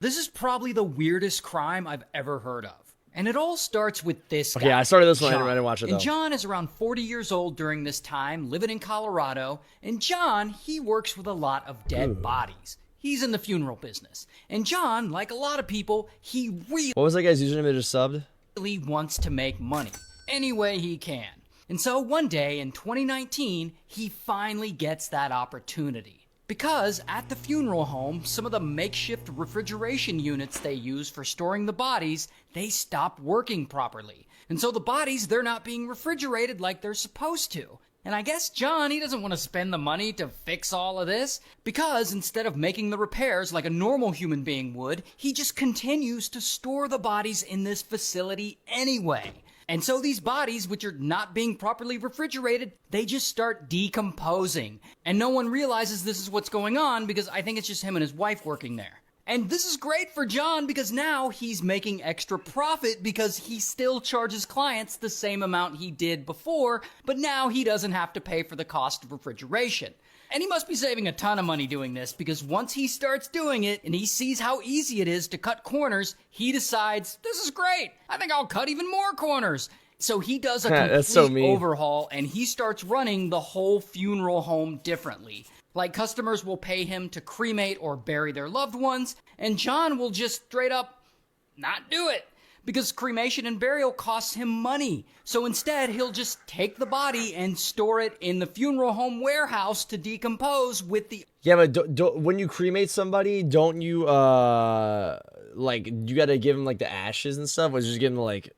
This is probably the weirdest crime I've ever heard of. And it all starts with this guy. Okay, I started this one. I John. didn't watch it, though. And John is around 40 years old during this time, living in Colorado. And John, he works with a lot of dead bodies. He's in the funeral business. And John, like a lot of people, he What was that guy's username that just subbed? really wants to make money any way he can. And so one day in 2019, he finally gets that opportunity. Because at the funeral home, some of the makeshift refrigeration units they use for storing the bodies, they stopped working properly. And so the bodies, they're not being refrigerated like they're supposed to. And I guess John, he doesn't want to spend the money to fix all of this, because instead of making the repairs like a normal human being would, he just continues to store the bodies in this facility anyway. And so these bodies, which are not being properly refrigerated, they just start decomposing. And no one realizes this is what's going on because I think it's just him and his wife working there. And this is great for John because now he's making extra profit because he still charges clients the same amount he did before, but now he doesn't have to pay for the cost of refrigeration. And he must be saving a ton of money doing this because once he starts doing it and he sees how easy it is to cut corners, he decides, this is great. I think I'll cut even more corners. So he does a complete overhaul and he starts running the whole funeral home differently. Like customers will pay him to cremate or bury their loved ones, and John will just straight up not do it. Because cremation and burial costs him money. So instead, he'll just take the body and store it in the funeral home warehouse to decompose with the... Yeah, but when you cremate somebody, don't you, like, you gotta give them, like, the ashes and stuff? Or just give them, like,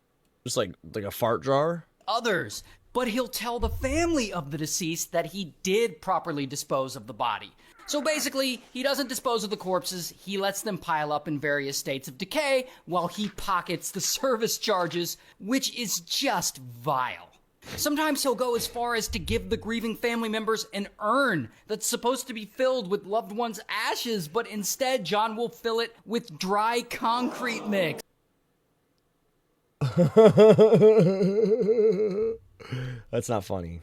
just, like a fart jar? Others. But he'll tell the family of the deceased that he did properly dispose of the body. So basically, he doesn't dispose of the corpses, he lets them pile up in various states of decay while he pockets the service charges, which is just vile. Sometimes he'll go as far as to give the grieving family members an urn that's supposed to be filled with loved ones' ashes, but instead John will fill it with dry concrete mix. That's not funny.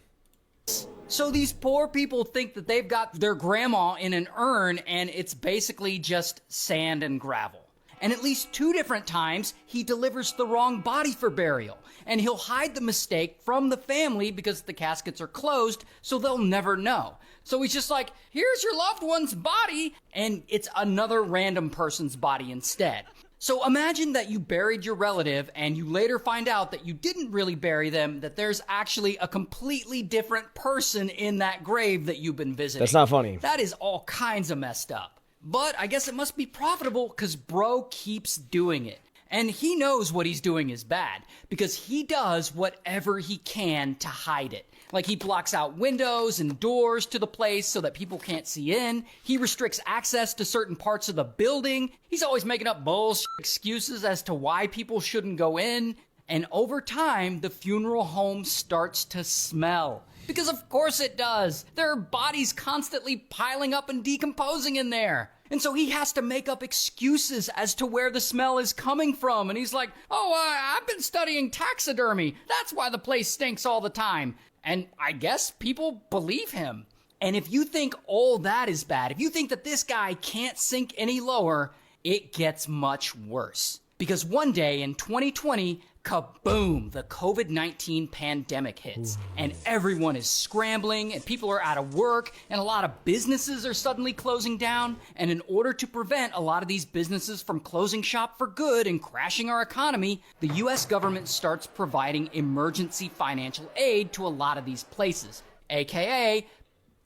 So these poor people think that they've got their grandma in an urn and it's basically just sand and gravel. And at least 2 different times, he delivers the wrong body for burial. And he'll hide the mistake from the family because the caskets are closed, so they'll never know. So he's just like, here's your loved one's body, and it's another random person's body instead. So imagine that you buried your relative and you later find out that you didn't really bury them, that there's actually a completely different person in that grave that you've been visiting. That's not funny. That is all kinds of messed up. But I guess it must be profitable because bro keeps doing it. And he knows what he's doing is bad because he does whatever he can to hide it. Like he blocks out windows and doors to the place so that people can't see in. He restricts access to certain parts of the building. He's always making up bullshit excuses as to why people shouldn't go in. And over time, the funeral home starts to smell. Because of course it does. There are bodies constantly piling up and decomposing in there. And so he has to make up excuses as to where the smell is coming from. And he's like, I've been studying taxidermy. That's why the place stinks all the time. And I guess people believe him. And if you think all that is bad, if you think that this guy can't sink any lower, it gets much worse. Because one day in 2020, kaboom, the COVID-19 pandemic hits. And everyone is scrambling, and people are out of work, and a lot of businesses are suddenly closing down. And in order to prevent a lot of these businesses from closing shop for good and crashing our economy, the US government starts providing emergency financial aid to a lot of these places, aka...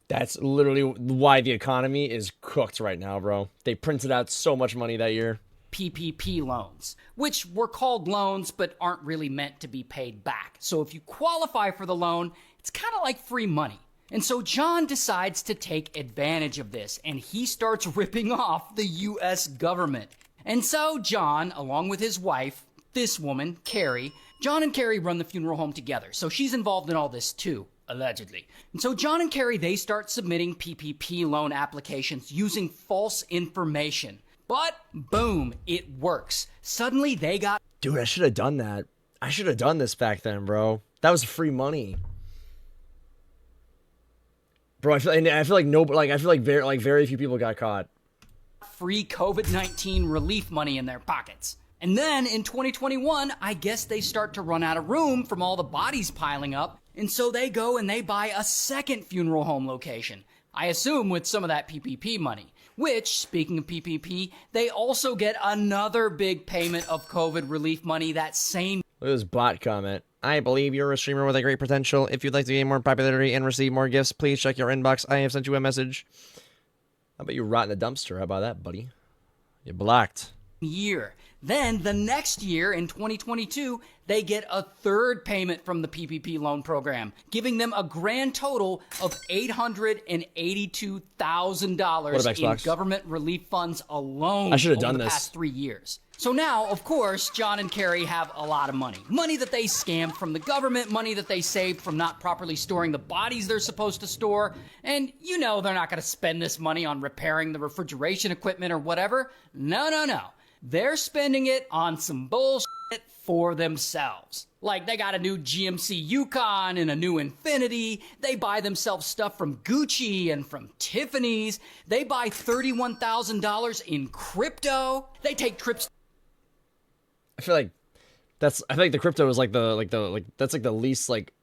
That's literally why the economy is cooked right now, bro. They printed out so much money that year. PPP loans, which were called loans but aren't really meant to be paid back. So if you qualify for the loan, it's kind of like free money. And so John decides to take advantage of this, and he starts ripping off the US government. And so John, along with his wife, this woman, Carrie, John and Carrie run the funeral home together, so she's involved in all this too. Allegedly. And so John and Carrie, they start submitting PPP loan applications using false information. But, boom, it works. Suddenly, they got... Dude, I should have done that. I should have done this back then, bro. That was free money. Bro, I feel like very few people got caught. free COVID-19 relief money in their pockets. And then in 2021, I guess they start to run out of room from all the bodies piling up, and so they go and they buy a second funeral home location. I assume with some of that PPP money. Which, speaking of PPP, they also get another big payment of COVID relief money that same. Look at this bot comment. I believe you're a streamer with a great potential. If you'd like to gain more popularity and receive more gifts, please check your inbox. I have sent you a message. How about you rot in a dumpster? How about that, buddy? You're blocked. Year. Then the next year in 2022, they get a third payment from the PPP loan program, giving them a grand total of $882,000 in government relief funds alone I should have over done the this. past 3 years. So now, of course, John and Carrie have a lot of money. Money that they scammed from the government, money that they saved from not properly storing the bodies they're supposed to store. And you know they're not going to spend this money on repairing the refrigeration equipment or whatever. No. They're spending it on some bullshit for themselves. Like they got a new GMC Yukon and a new Infiniti. They buy themselves stuff from Gucci and from Tiffany's. They buy $31,000 in crypto. They take trips. I feel like the crypto is that's like the least like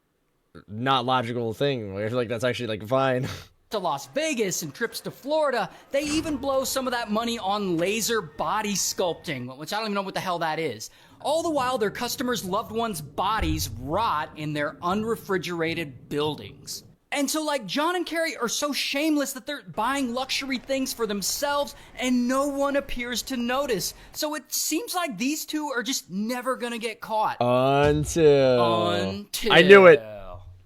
not logical thing. Like, I feel like that's actually like fine. To Las Vegas and trips to Florida. They even blow some of that money on laser body sculpting, which I don't even know what the hell that is. All the while, their customers' loved ones' bodies rot in their unrefrigerated buildings. And so, like, John and Carrie are so shameless that they're buying luxury things for themselves and no one appears to notice. So it seems like these two are just never gonna get caught. Until I knew it.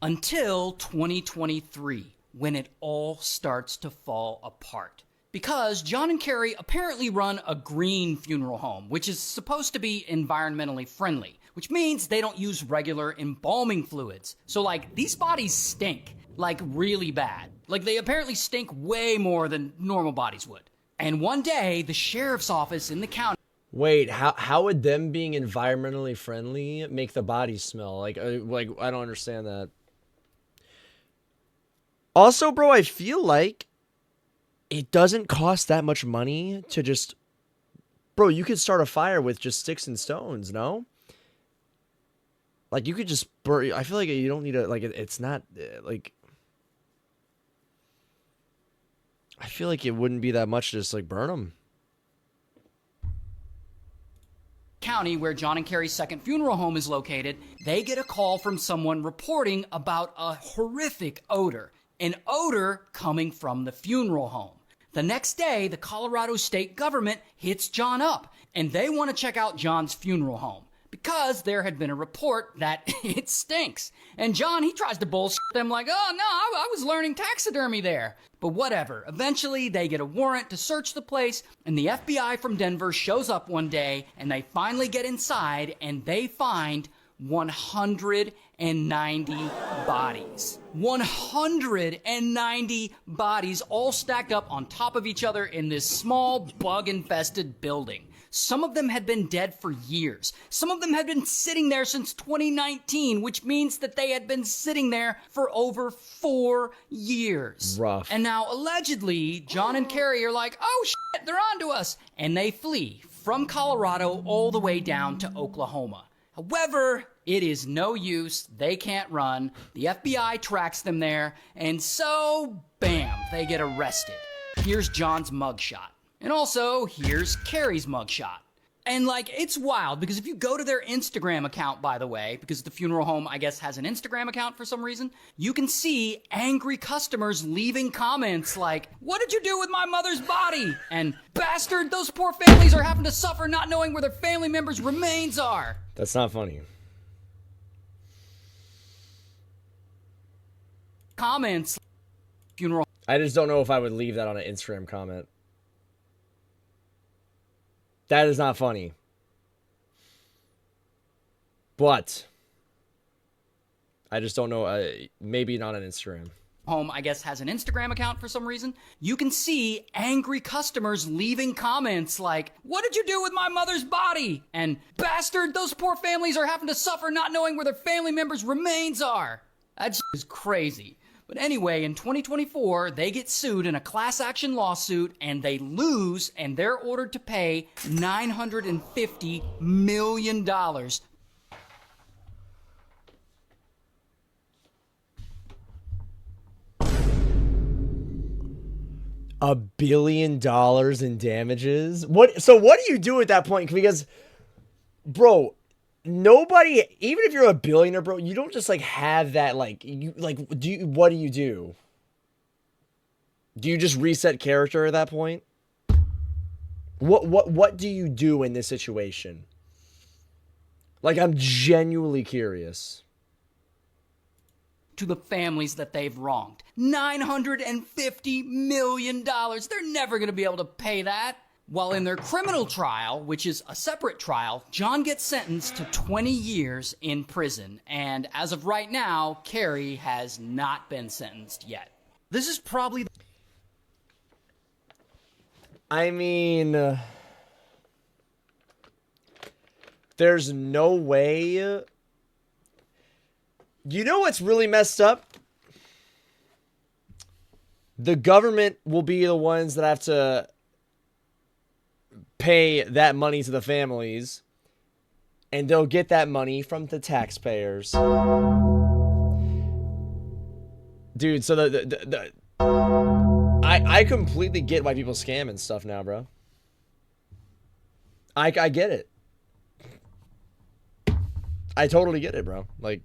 Until 2023. When it all starts to fall apart. Because John and Carrie apparently run a green funeral home, which is supposed to be environmentally friendly, which means they don't use regular embalming fluids. So, like, these bodies stink, like, really bad. Like, they apparently stink way more than normal bodies would. And one day, the sheriff's office in the county... Wait, how would them being environmentally friendly make the bodies smell? Like I don't understand that. Also, bro, I feel like it doesn't cost that much money to just... Bro, you could start a fire with just sticks and stones, no? Like, you could just burn... I feel like you don't need to... Like, it's not... Like... I feel like it wouldn't be that much to just, like, burn them. County, where John and Carrie's second funeral home is located, they get a call from someone reporting about a horrific odor. An odor coming from the funeral home. The next day, the Colorado state government hits John up, and they want to check out John's funeral home because there had been a report that it stinks. And John, he tries to bullshit them like, oh no, I was learning taxidermy there. But whatever, eventually they get a warrant to search the place, and the FBI from Denver shows up one day, and they finally get inside, and they find 190 bodies. 190 bodies all stacked up on top of each other in this small bug-infested building. Some of them had been dead for years. Some of them had been sitting there since 2019, which means that they had been sitting there for over 4 years. Rough. And now, allegedly, John and Carrie are like, oh shit, they're onto us. And they flee from Colorado all the way down to Oklahoma. However, it is no use. They can't run. The FBI tracks them there. And so, bam, they get arrested. Here's John's mugshot. And also, here's Carrie's mugshot. And, like, it's wild, because if you go to their Instagram account, by the way, because the funeral home, I guess, has an Instagram account for some reason, you can see angry customers leaving comments like, what did you do with my mother's body? And, bastard, those poor families are having to suffer not knowing where their family members' remains are. That's not funny. Comments. Funeral. I just don't know if I would leave that on an Instagram comment. That is not funny. But I just don't know. Maybe not on Instagram. Home, I guess, has an Instagram account for some reason. You can see angry customers leaving comments like, what did you do with my mother's body? And, bastard, those poor families are having to suffer not knowing where their family members' remains are. That is crazy. But anyway, in 2024, they get sued in a class action lawsuit and they lose, and they're ordered to pay $950 million. $1 billion in damages? So what do you do at that point? Because, bro, nobody, even if you're a billionaire, bro, you don't just like have that what do you do? Do you just reset character at that point? What do you do in this situation? Like, I'm genuinely curious. To the families that they've wronged. $950 million. They're never going to be able to pay that. While in their criminal trial, which is a separate trial, John gets sentenced to 20 years in prison. And as of right now, Carrie has not been sentenced yet. This is probably... I mean, there's no way... You know what's really messed up? The government will be the ones that have to pay that money to the families, and they'll get that money from the taxpayers. Dude, so I completely get why people scam and stuff now, bro. I get it. I totally get it, bro. Like,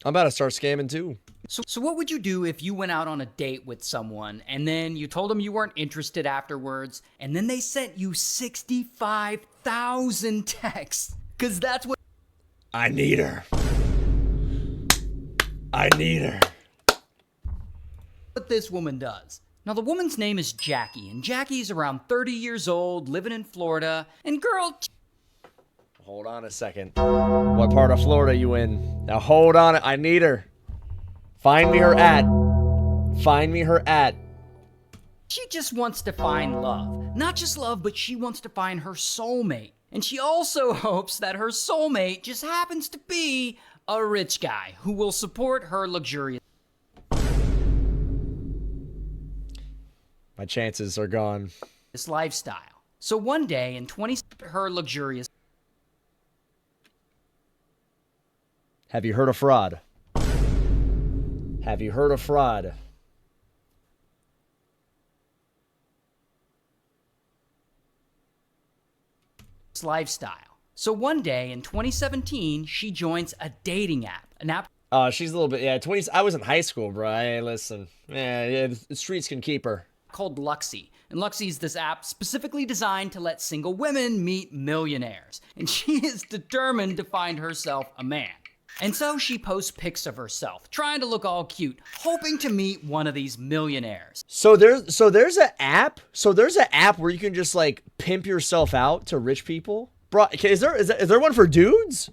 I'm about to start scamming too. So what would you do if you went out on a date with someone and then you told them you weren't interested afterwards, and then they sent you 65,000 texts? Because that's what... I need her. I need her. What this woman does. Now, the woman's name is Jackie, and Jackie's around 30 years old, living in Florida, and girl... Hold on a second. What part of Florida you in? Now hold on. I need her. Find me her at. Find me her at. She just wants to find love. Not just love, but she wants to find her soulmate. And she also hopes that her soulmate just happens to be a rich guy who will support her luxurious... My chances are gone. This lifestyle. So one day in her luxurious... Have you heard of fraud? Have you heard of fraud? Lifestyle. So one day in 2017, she joins a dating app. An app... She's a little bit, yeah, 20s. I was in high school, bro. Hey, listen. Yeah, the streets can keep her. Called Luxy. And Luxy is this app specifically designed to let single women meet millionaires. And she is determined to find herself a man. And so she posts pics of herself, trying to look all cute, hoping to meet one of these millionaires. So there's an app. So there's an app where you can just like pimp yourself out to rich people. Bro, is there one for dudes?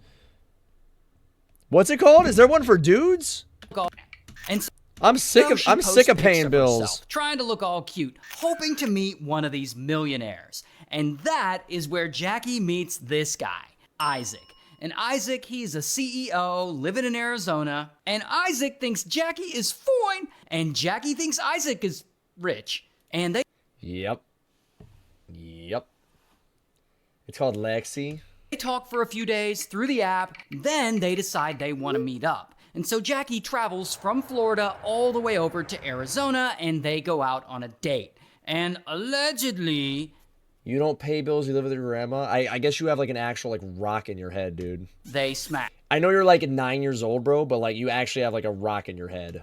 What's it called? Is there one for dudes? And so I'm sick of paying bills. Herself, trying to look all cute, hoping to meet one of these millionaires. And that is where Jackie meets this guy, Isaac. And Isaac, he's a CEO living in Arizona. And Isaac thinks Jackie is fine. And Jackie thinks Isaac is rich. And they... Yep. It's called Lexi. They talk for a few days through the app. Then they decide they want to meet up. And so Jackie travels from Florida all the way over to Arizona. And they go out on a date. And allegedly... You don't pay bills, you live with your grandma? I guess you have like an actual like rock in your head, dude. They smash. I know you're like 9 years old, bro, but like you actually have like a rock in your head.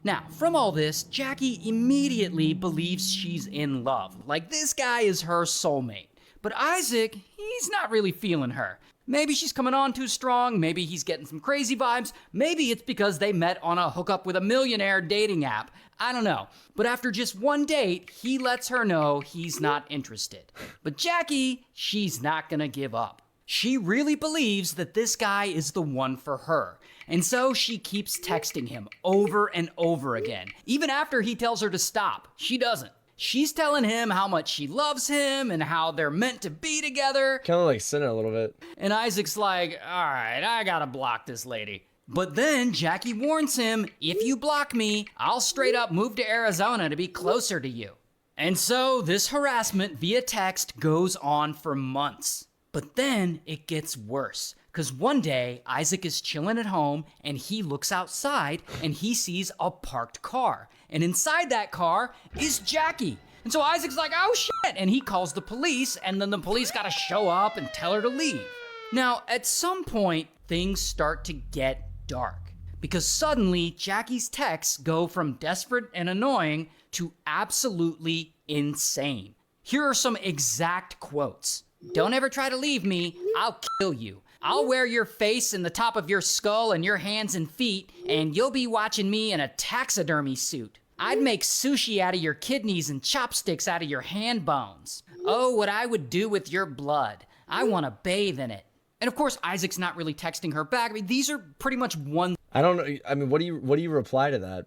Now, from all this, Jackie immediately believes she's in love. Like this guy is her soulmate. But Isaac, he's not really feeling her. Maybe she's coming on too strong, maybe he's getting some crazy vibes, maybe it's because they met on a hookup with a millionaire dating app. I don't know. But after just one date, he lets her know he's not interested. But Jackie, she's not gonna give up. She really believes that this guy is the one for her. And so she keeps texting him over and over again. Even after he tells her to stop, she doesn't. She's telling him how much she loves him and how they're meant to be together. Kind of like sinning a little bit. And Isaac's like, all right, I gotta block this lady. But then Jackie warns him, if you block me, I'll straight up move to Arizona to be closer to you. And so this harassment via text goes on for months. But then it gets worse, because one day Isaac is chilling at home and he looks outside and he sees a parked car. And inside that car is Jackie. And so Isaac's like, oh shit, and he calls the police, and then the police gotta show up and tell her to leave. Now, at some point, things start to get dark, because suddenly Jackie's texts go from desperate and annoying to absolutely insane. Here are some exact quotes. Don't ever try to leave me, I'll kill you. I'll wear your face in the top of your skull and your hands and feet, and you'll be watching me in a taxidermy suit. I'd make sushi out of your kidneys and chopsticks out of your hand bones. Oh, what I would do with your blood. I want to bathe in it. And of course, Isaac's not really texting her back. I mean, these are pretty much one. I don't know. I mean, what do you reply to that?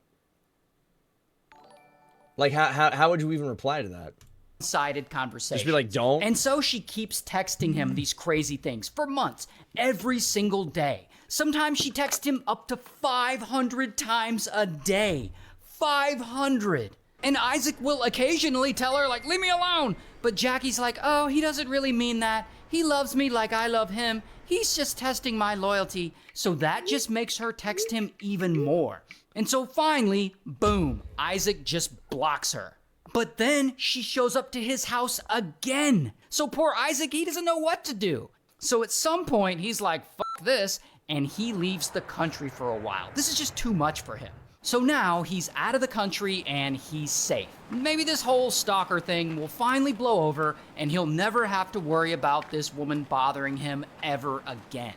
Like, how would you even reply to that? Sided conversation. Just be like, don't. And so she keeps texting him these crazy things for months, every single day. Sometimes she texts him up to 500 times a day. 500. And Isaac will occasionally tell her, like, leave me alone. But Jackie's like, oh, he doesn't really mean that. He loves me like I love him. He's just testing my loyalty. So that just makes her text him even more. And so finally, boom, Isaac just blocks her. But then she shows up to his house again. So poor Isaac, he doesn't know what to do. So at some point, he's like, fuck this, and he leaves the country for a while. This is just too much for him. So now he's out of the country and he's safe. Maybe this whole stalker thing will finally blow over and he'll never have to worry about this woman bothering him ever again.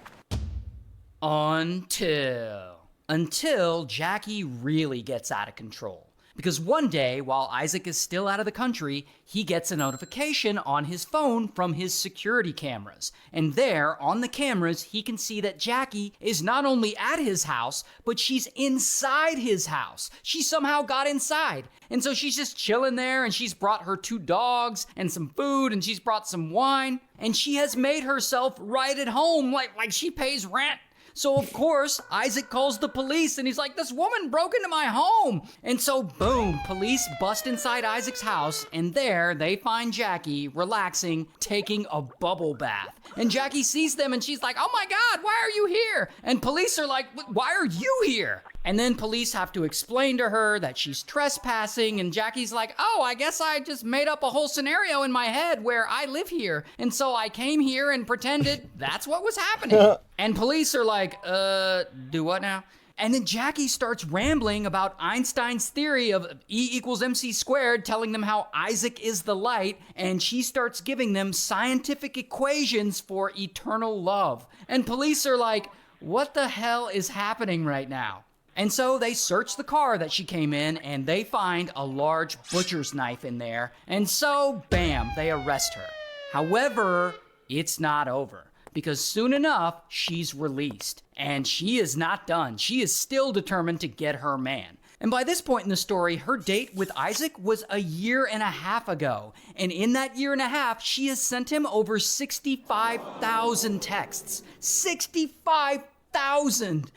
Until Jackie really gets out of control. Because one day, while Isaac is still out of the country, he gets a notification on his phone from his security cameras. And there, on the cameras, he can see that Jackie is not only at his house, but she's inside his house. She somehow got inside. And so she's just chilling there, and she's brought her 2 dogs and some food, and she's brought some wine. And she has made herself right at home, like she pays rent. So of course, Isaac calls the police and he's like, this woman broke into my home. And so boom, police bust inside Isaac's house and there they find Jackie relaxing, taking a bubble bath. And Jackie sees them and she's like, oh my God, why are you here? And police are like, why are you here? And then police have to explain to her that she's trespassing, and Jackie's like, oh, I guess I just made up a whole scenario in my head where I live here, and so I came here and pretended that's what was happening. And police are like, do what now? And then Jackie starts rambling about Einstein's theory of E equals MC squared, telling them how Isaac is the light, and she starts giving them scientific equations for eternal love. And police are like, what the hell is happening right now? And so they search the car that she came in and they find a large butcher's knife in there. And so, bam, they arrest her. However, it's not over because soon enough, she's released. And she is not done. She is still determined to get her man. And by this point in the story, her date with Isaac was a year and a half ago. And in that year and a half, she has sent him over 65,000 texts. 65,000!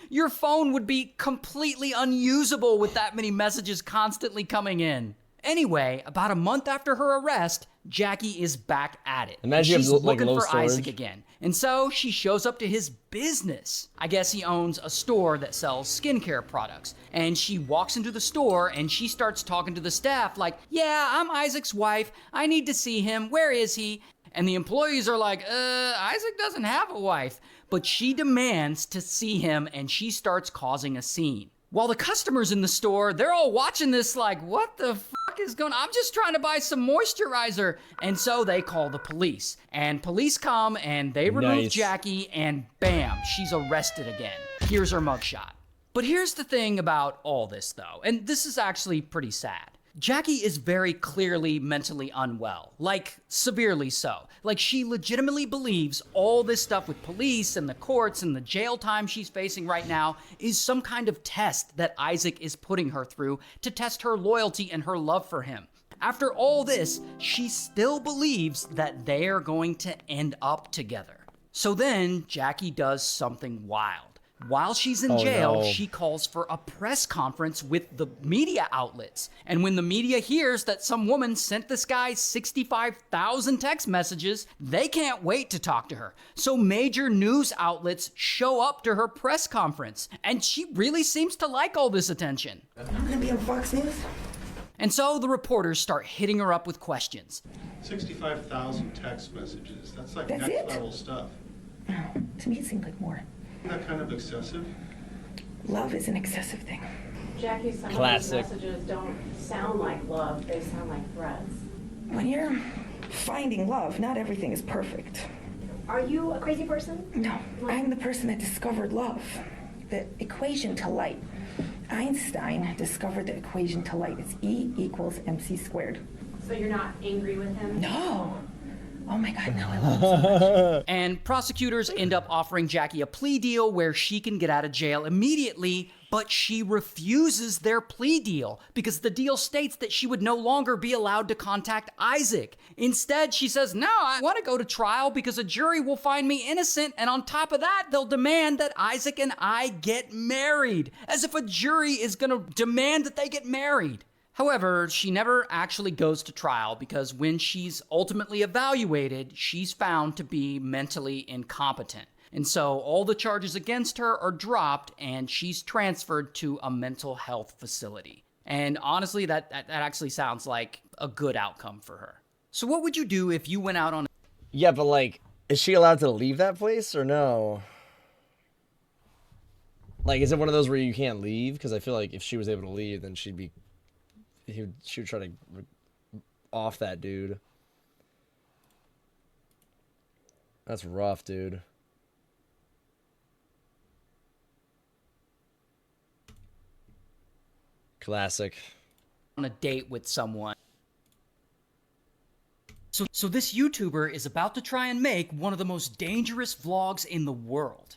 Your phone would be completely unusable with that many messages constantly coming in. Anyway, about a month after her arrest, Jackie is back at it. Imagine she's looking for storage. Isaac again. And so she shows up to his business. I guess he owns a store that sells skincare products. And she walks into the store and she starts talking to the staff like, yeah, I'm Isaac's wife. I need to see him. Where is he? And the employees are like, Isaac doesn't have a wife. But she demands to see him and she starts causing a scene. While the customers in the store, they're all watching this like, what the fuck is going on? I'm just trying to buy some moisturizer. And so they call the police. And police come and they remove Jackie and bam, she's arrested again. Here's her mugshot. But here's the thing about all this though, and this is actually pretty sad. Jackie is very clearly mentally unwell, like severely so. Like she legitimately believes all this stuff with police and the courts and the jail time she's facing right now is some kind of test that Isaac is putting her through to test her loyalty and her love for him. After all this, she still believes that they're going to end up together. So then Jackie does something wild. While she's in Oh, jail, no. she calls for a press conference with the media outlets. And when the media hears that some woman sent this guy 65,000 text messages, they can't wait to talk to her. So major news outlets show up to her press conference. And she really seems to like all this attention. I'm gonna be on Fox News. And so the reporters start hitting her up with questions. 65,000 text messages. That's like That's next it? level stuff. To me, it seemed like more. Isn't that kind of excessive? Love is an excessive thing. Jackie, some Classic. of these messages don't sound like love, they sound like threats. When you're finding love, not everything is perfect. Are you a crazy person? No, I'm the person that discovered love, the equation to light. Einstein discovered the equation to light. It's E equals MC squared. So you're not angry with him? No. Oh my God, no, I love him so much. And prosecutors end up offering Jackie a plea deal where she can get out of jail immediately, but she refuses their plea deal because the deal states that she would no longer be allowed to contact Isaac. Instead, she says, no, I want to go to trial because a jury will find me innocent, and on top of that, they'll demand that Isaac and I get married, as if a jury is going to demand that they get married. However, she never actually goes to trial because when she's ultimately evaluated, she's found to be mentally incompetent. And so all the charges against her are dropped and she's transferred to a mental health facility. And honestly, that actually sounds like a good outcome for her. So what would you do if you went out on... Yeah, but like, is she allowed to leave that place or no? Like, is it one of those where you can't leave? Because I feel like if she was able to leave, then she would try to off that dude. That's rough, dude. Classic. on a date with someone. So this YouTuber is about to try and make one of the most dangerous vlogs in the world.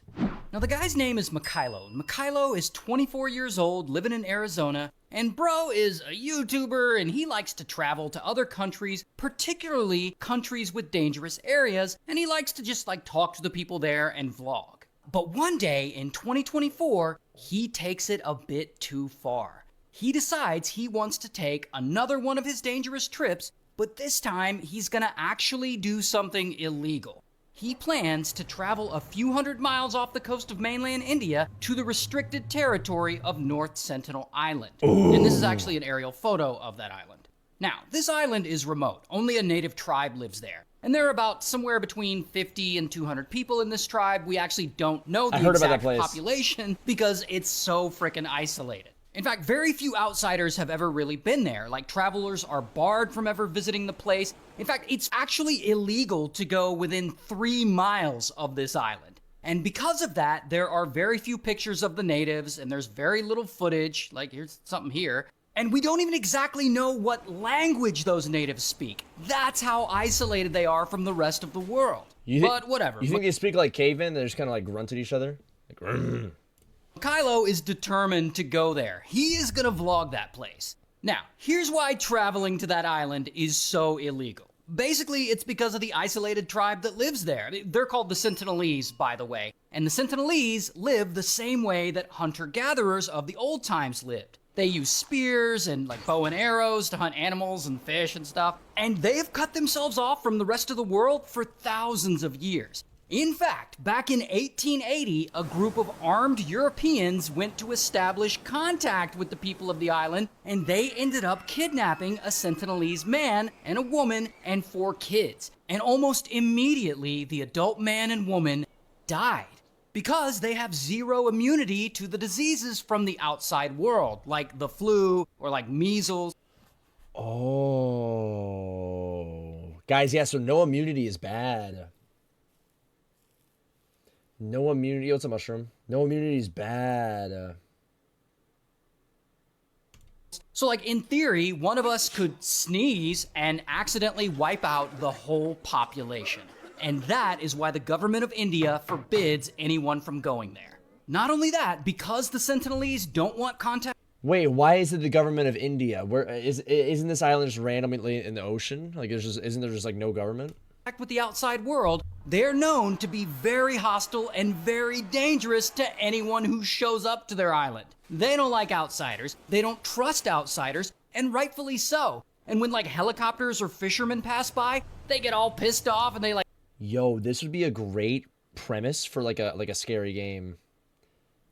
Now the guy's name is Mikhailo. Mikhailo is 24 years old, living in Arizona, and bro is a YouTuber and he likes to travel to other countries, particularly countries with dangerous areas, and he likes to just like talk to the people there and vlog. But one day in 2024, he takes it a bit too far. He decides he wants to take another one of his dangerous trips, but this time he's gonna actually do something illegal. He plans to travel a few hundred miles off the coast of mainland India to the restricted territory of North Sentinel Island. And this is actually an aerial photo of that island. Now, this island is remote. Only a native tribe lives there. And there are about somewhere between 50 and 200 people in this tribe. We actually don't know the exact population because it's so freaking isolated. In fact, very few outsiders have ever really been there. Like, travelers are barred from ever visiting the place. In fact, it's actually illegal to go within 3 miles of this island. And because of that, there are very few pictures of the natives, and there's very little footage. Like, here's something here. And we don't even exactly know what language those natives speak. That's how isolated they are from the rest of the world. But whatever. You think they speak like cavemen? They just kind of like grunt at each other? Like, Kylo is determined to go there. He is gonna vlog that place. Now, here's why traveling to that island is so illegal. Basically, it's because of the isolated tribe that lives there. They're called the Sentinelese, by the way. And the Sentinelese live the same way that hunter-gatherers of the old times lived. They use spears and like bow and arrows to hunt animals and fish and stuff. And they have cut themselves off from the rest of the world for thousands of years. In fact, back in 1880, a group of armed Europeans went to establish contact with the people of the island, and they ended up kidnapping a Sentinelese man and a woman and 4 kids. And almost immediately, the adult man and woman died because they have zero immunity to the diseases from the outside world, like the flu or like measles. oh. Guys, yeah, so no immunity is bad. No immunity. What's a mushroom? No immunity is bad. So, like, in theory, one of us could sneeze and accidentally wipe out the whole population. And that is why the government of India forbids anyone from going there. Not only that, because the Sentinelese don't want contact... Wait, why is it the government of India? Where isn't this island just randomly in the ocean? Like, isn't there just like no government? with the outside world, They're known to be very hostile and very dangerous to anyone who shows up to their island. They don't like outsiders, they don't trust outsiders, and rightfully so. And when like helicopters or fishermen pass by, they get all pissed off and they like, Yo, this would be a great premise for like a scary game.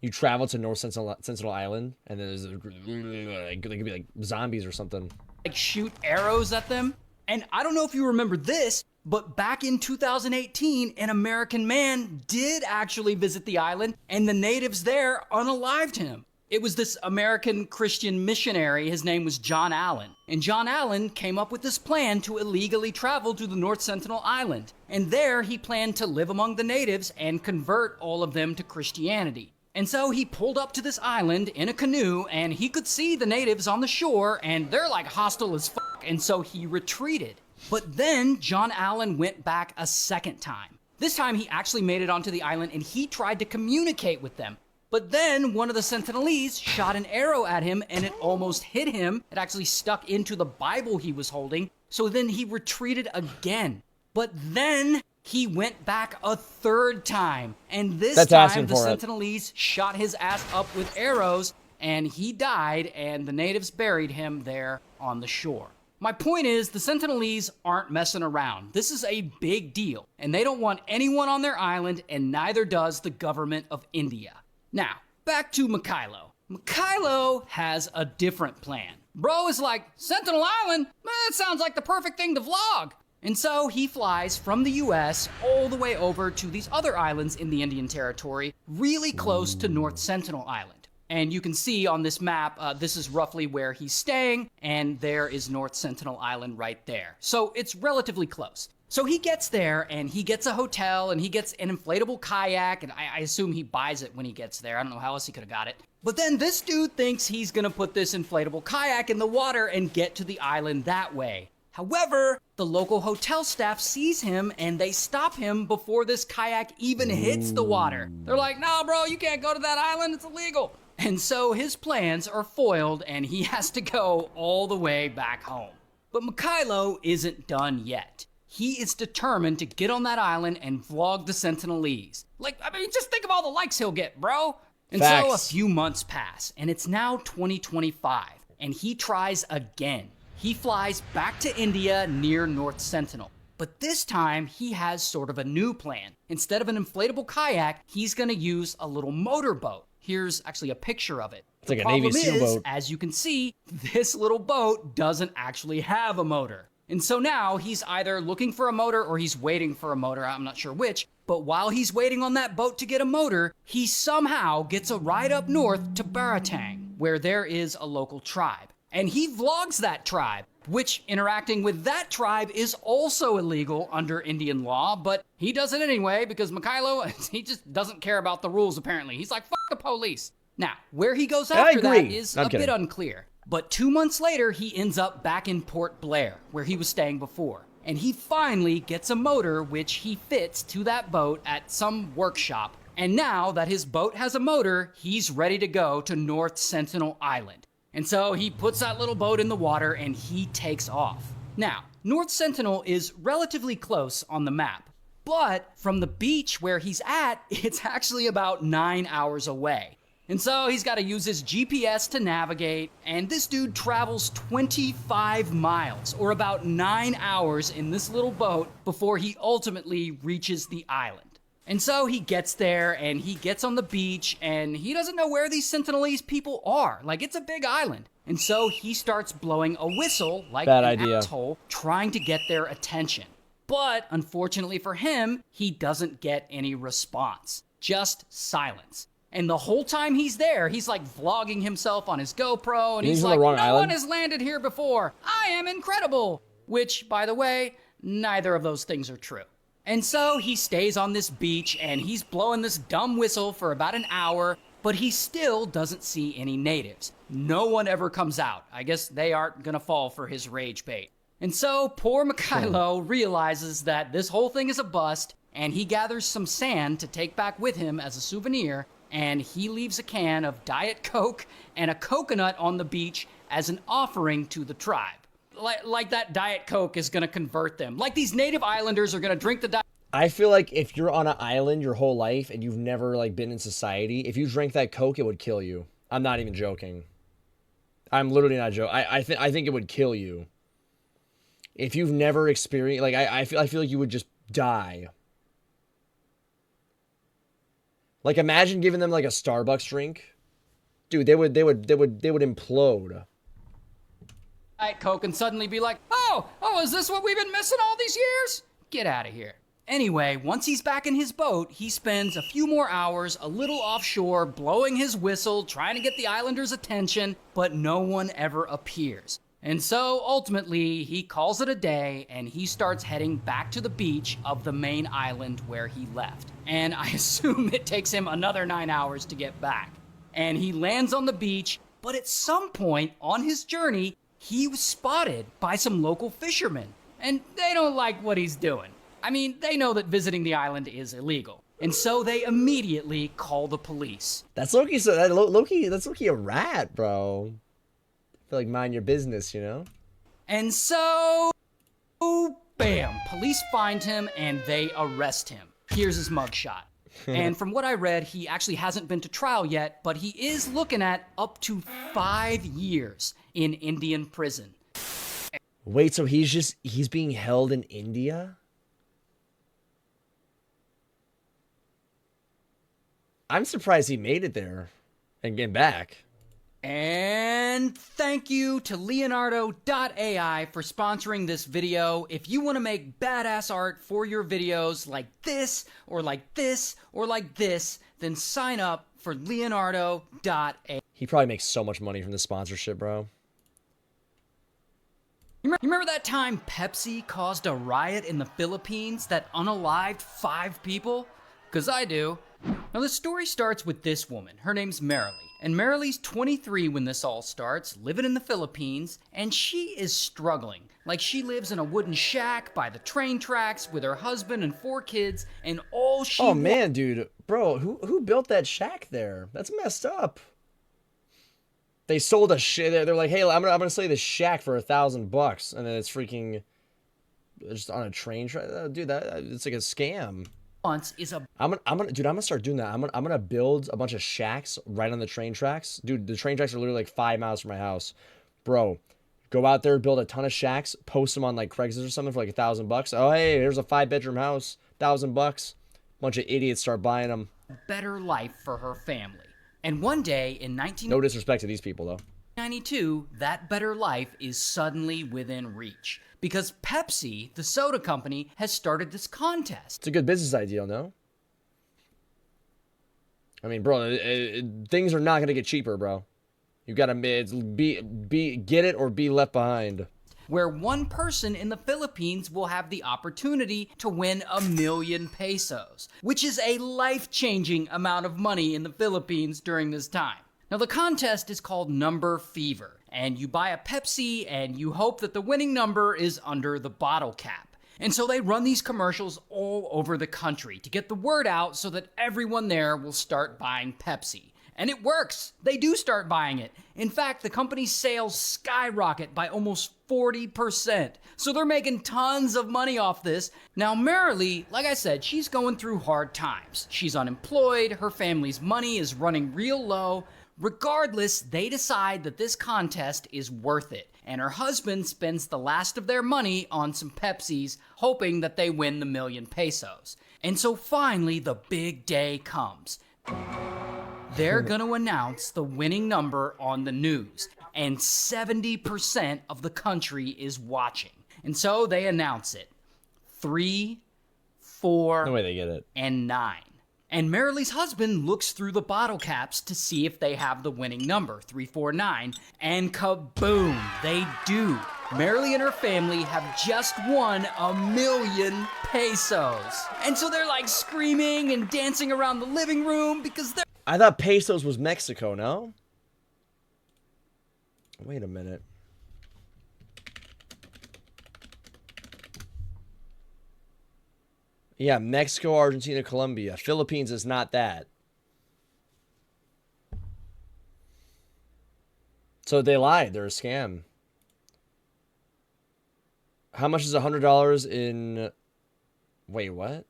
You travel to North Sentinel Island, and then there's they could be like zombies or something. shoot arrows at them. And I don't know if you remember this, but back in 2018, an American man did actually visit the island, and the natives there unalived him. It was this American Christian missionary. His name was John Allen. And John Allen came up with this plan to illegally travel to the North Sentinel Island. And there he planned to live among the natives and convert all of them to Christianity. And so he pulled up to this island in a canoe, and he could see the natives on the shore, and they're like hostile as fuck, and so he retreated. But then John Allen went back a second time. This time he actually made it onto the island, and he tried to communicate with them. But then one of the Sentinelese shot an arrow at him, and it almost hit him. It actually stuck into the Bible he was holding, so then he retreated again. But then he went back a third time, and this time the Sentinelese shot his ass up with arrows, and he died, and the natives buried him there on the shore. My point is, the Sentinelese aren't messing around. This is a big deal, and they don't want anyone on their island, and neither does the government of India. Now, back to Mikhailo. Mikhailo has a different plan. Bro is like, Sentinel Island? That sounds like the perfect thing to vlog. And so he flies from the US all the way over to these other islands in the Indian Territory, really close to North Sentinel Island. And you can see on this map, this is roughly where he's staying, and there is North Sentinel Island right there. So it's relatively close. So he gets there, and he gets a hotel, and he gets an inflatable kayak, and I assume he buys it when he gets there. I don't know how else he could have got it. But then this dude thinks he's gonna put this inflatable kayak in the water and get to the island that way. However, the local hotel staff sees him, and they stop him before this kayak even hits the water. They're like, nah, bro, you can't go to that island, it's illegal. And so his plans are foiled, and he has to go all the way back home. But Mikhailo isn't done yet. He is determined to get on that island and vlog the Sentinelese. Just think of all the likes he'll get, bro. And Facts. so a few months pass, and it's now 2025, and he tries again. He flies back to India near North Sentinel. But this time, he has sort of a new plan. Instead of an inflatable kayak, he's gonna use a little motorboat. Here's actually a picture of it. It's like a Navy SEAL boat. As you can see, this little boat doesn't actually have a motor. And so now he's either looking for a motor or he's waiting for a motor, I'm not sure which, but while he's waiting on that boat to get a motor, he somehow gets a ride up north to Baratang, where there is a local tribe. And he vlogs that tribe, which interacting with that tribe is also illegal under Indian law, but he does it anyway because Mikhailo, he just doesn't care about the rules apparently. He's like, fuck the police. Now, where he goes after that is a bit unclear. But 2 months later, he ends up back in Port Blair, where he was staying before. And he finally gets a motor which he fits to that boat at some workshop. And now that his boat has a motor, he's ready to go to North Sentinel Island. And so he puts that little boat in the water and he takes off. Now, North Sentinel is relatively close on the map, but from the beach where he's at, it's actually about 9 hours away. And so he's got to use his GPS to navigate, and this dude travels 25 miles, or about 9 hours in this little boat before he ultimately reaches the island. And so he gets there, and he gets on the beach, and he doesn't know where these Sentinelese people are. Like, it's a big island. And so he starts blowing a whistle, like an asshole, trying to get their attention. But, unfortunately for him, he doesn't get any response. Just silence. And the whole time he's there, he's like vlogging himself on his GoPro, and he's like, no one has landed here before. I am incredible. Which, by the way, neither of those things are true. And so he stays on this beach, and he's blowing this dumb whistle for about an hour, but he still doesn't see any natives. No one ever comes out. I guess they aren't gonna fall for his rage bait. And so poor Mikhailo realizes that this whole thing is a bust, and he gathers some sand to take back with him as a souvenir, and he leaves a can of Diet Coke and a coconut on the beach as an offering to the tribe. Like that Diet Coke is gonna convert them. Like these native islanders are gonna drink the Diet I feel like if you're on an island your whole life and you've never like been in society, if you drank that Coke, it would kill you. I'm not even joking. I'm literally not joking. I think it would kill you. If you've never experienced, like I feel like you would just die. Like imagine giving them like a Starbucks drink. Dude, they would implode. Diet Coke and suddenly be like, oh, is this what we've been missing all these years? Get out of here. Anyway, once he's back in his boat, he spends a few more hours a little offshore blowing his whistle, trying to get the islanders' attention, but no one ever appears. And so, ultimately, he calls it a day and he starts heading back to the beach of the main island where he left. And I assume it takes him another 9 hours to get back. And he lands on the beach, but at some point on his journey, he was spotted by some local fishermen. And they don't like what he's doing. I mean, they know that visiting the island is illegal. And so they immediately call the police. That's Loki. So that's Loki a rat, bro. I feel like mind your business, you know. And so, bam! Police find him and they arrest him. Here's his mugshot. And from what I read, he actually hasn't been to trial yet, but he is looking at up to 5 years in Indian prison. Wait, so he's being held in India? I'm surprised he made it there and get back. And thank you to Leonardo.ai for sponsoring this video. If you want to make badass art for your videos like this, or like this, or like this, then sign up for Leonardo.ai. He probably makes so much money from the sponsorship, bro. You remember that time Pepsi caused a riot in the Philippines that unalived 5 people? 'Cause I do. Now the story starts with this woman. Her name's Marilee. And Marilee's 23 when this all starts, living in the Philippines, and she is struggling. Like she lives in a wooden shack by the train tracks with her husband and 4 kids, and all she Oh man, dude. Bro, who built that shack there? That's messed up. They sold a shit. They're like, hey, I'm gonna sell you this shack for $1,000, and then it's freaking just on a train track. Dude, it's like a scam. wants is a I'm gonna start doing that. I'm gonna build a bunch of shacks right on the train tracks. Dude, the train tracks are literally like 5 miles from my house. Bro, go out there, build a ton of shacks, post them on like Craigslist or something for like $1,000. Oh, hey, here's a 5-bedroom house, $1,000. Bunch of idiots start buying them. better life for her family. And one day in No disrespect to these people though. 1992, that better life is suddenly within reach. Because Pepsi, the soda company, has started this contest. It's a good business idea, no? I mean, bro, things are not gonna get cheaper, bro. You gotta get it or be left behind. Where one person in the Philippines will have the opportunity to win 1 million pesos, which is a life-changing amount of money in the Philippines during this time. Now, the contest is called Number Fever, and you buy a Pepsi and you hope that the winning number is under the bottle cap. And so they run these commercials all over the country to get the word out so that everyone there will start buying Pepsi. And it works. They do start buying it. In fact, the company's sales skyrocket by almost 40%. So they're making tons of money off this. Now, Marilee, like I said, she's going through hard times. She's unemployed, her family's money is running real low. Regardless, they decide that this contest is worth it. And her husband spends the last of their money on some Pepsis, hoping that they win the 1 million pesos. And so finally, the big day comes. They're going to announce the winning number on the news, and 70% of the country is watching. And so they announce it. 3, 4, No way they get it. and 9. And Marilee's husband looks through the bottle caps to see if they have the winning number, 349, and kaboom, they do. Marilee and her family have just won 1 million pesos. And so they're like screaming and dancing around the living room because they're I thought pesos was Mexico, no? Wait a minute. Yeah, Mexico, Argentina, Colombia. Philippines is not that. So they lied. They're a scam. How much is $100 in... Wait, what?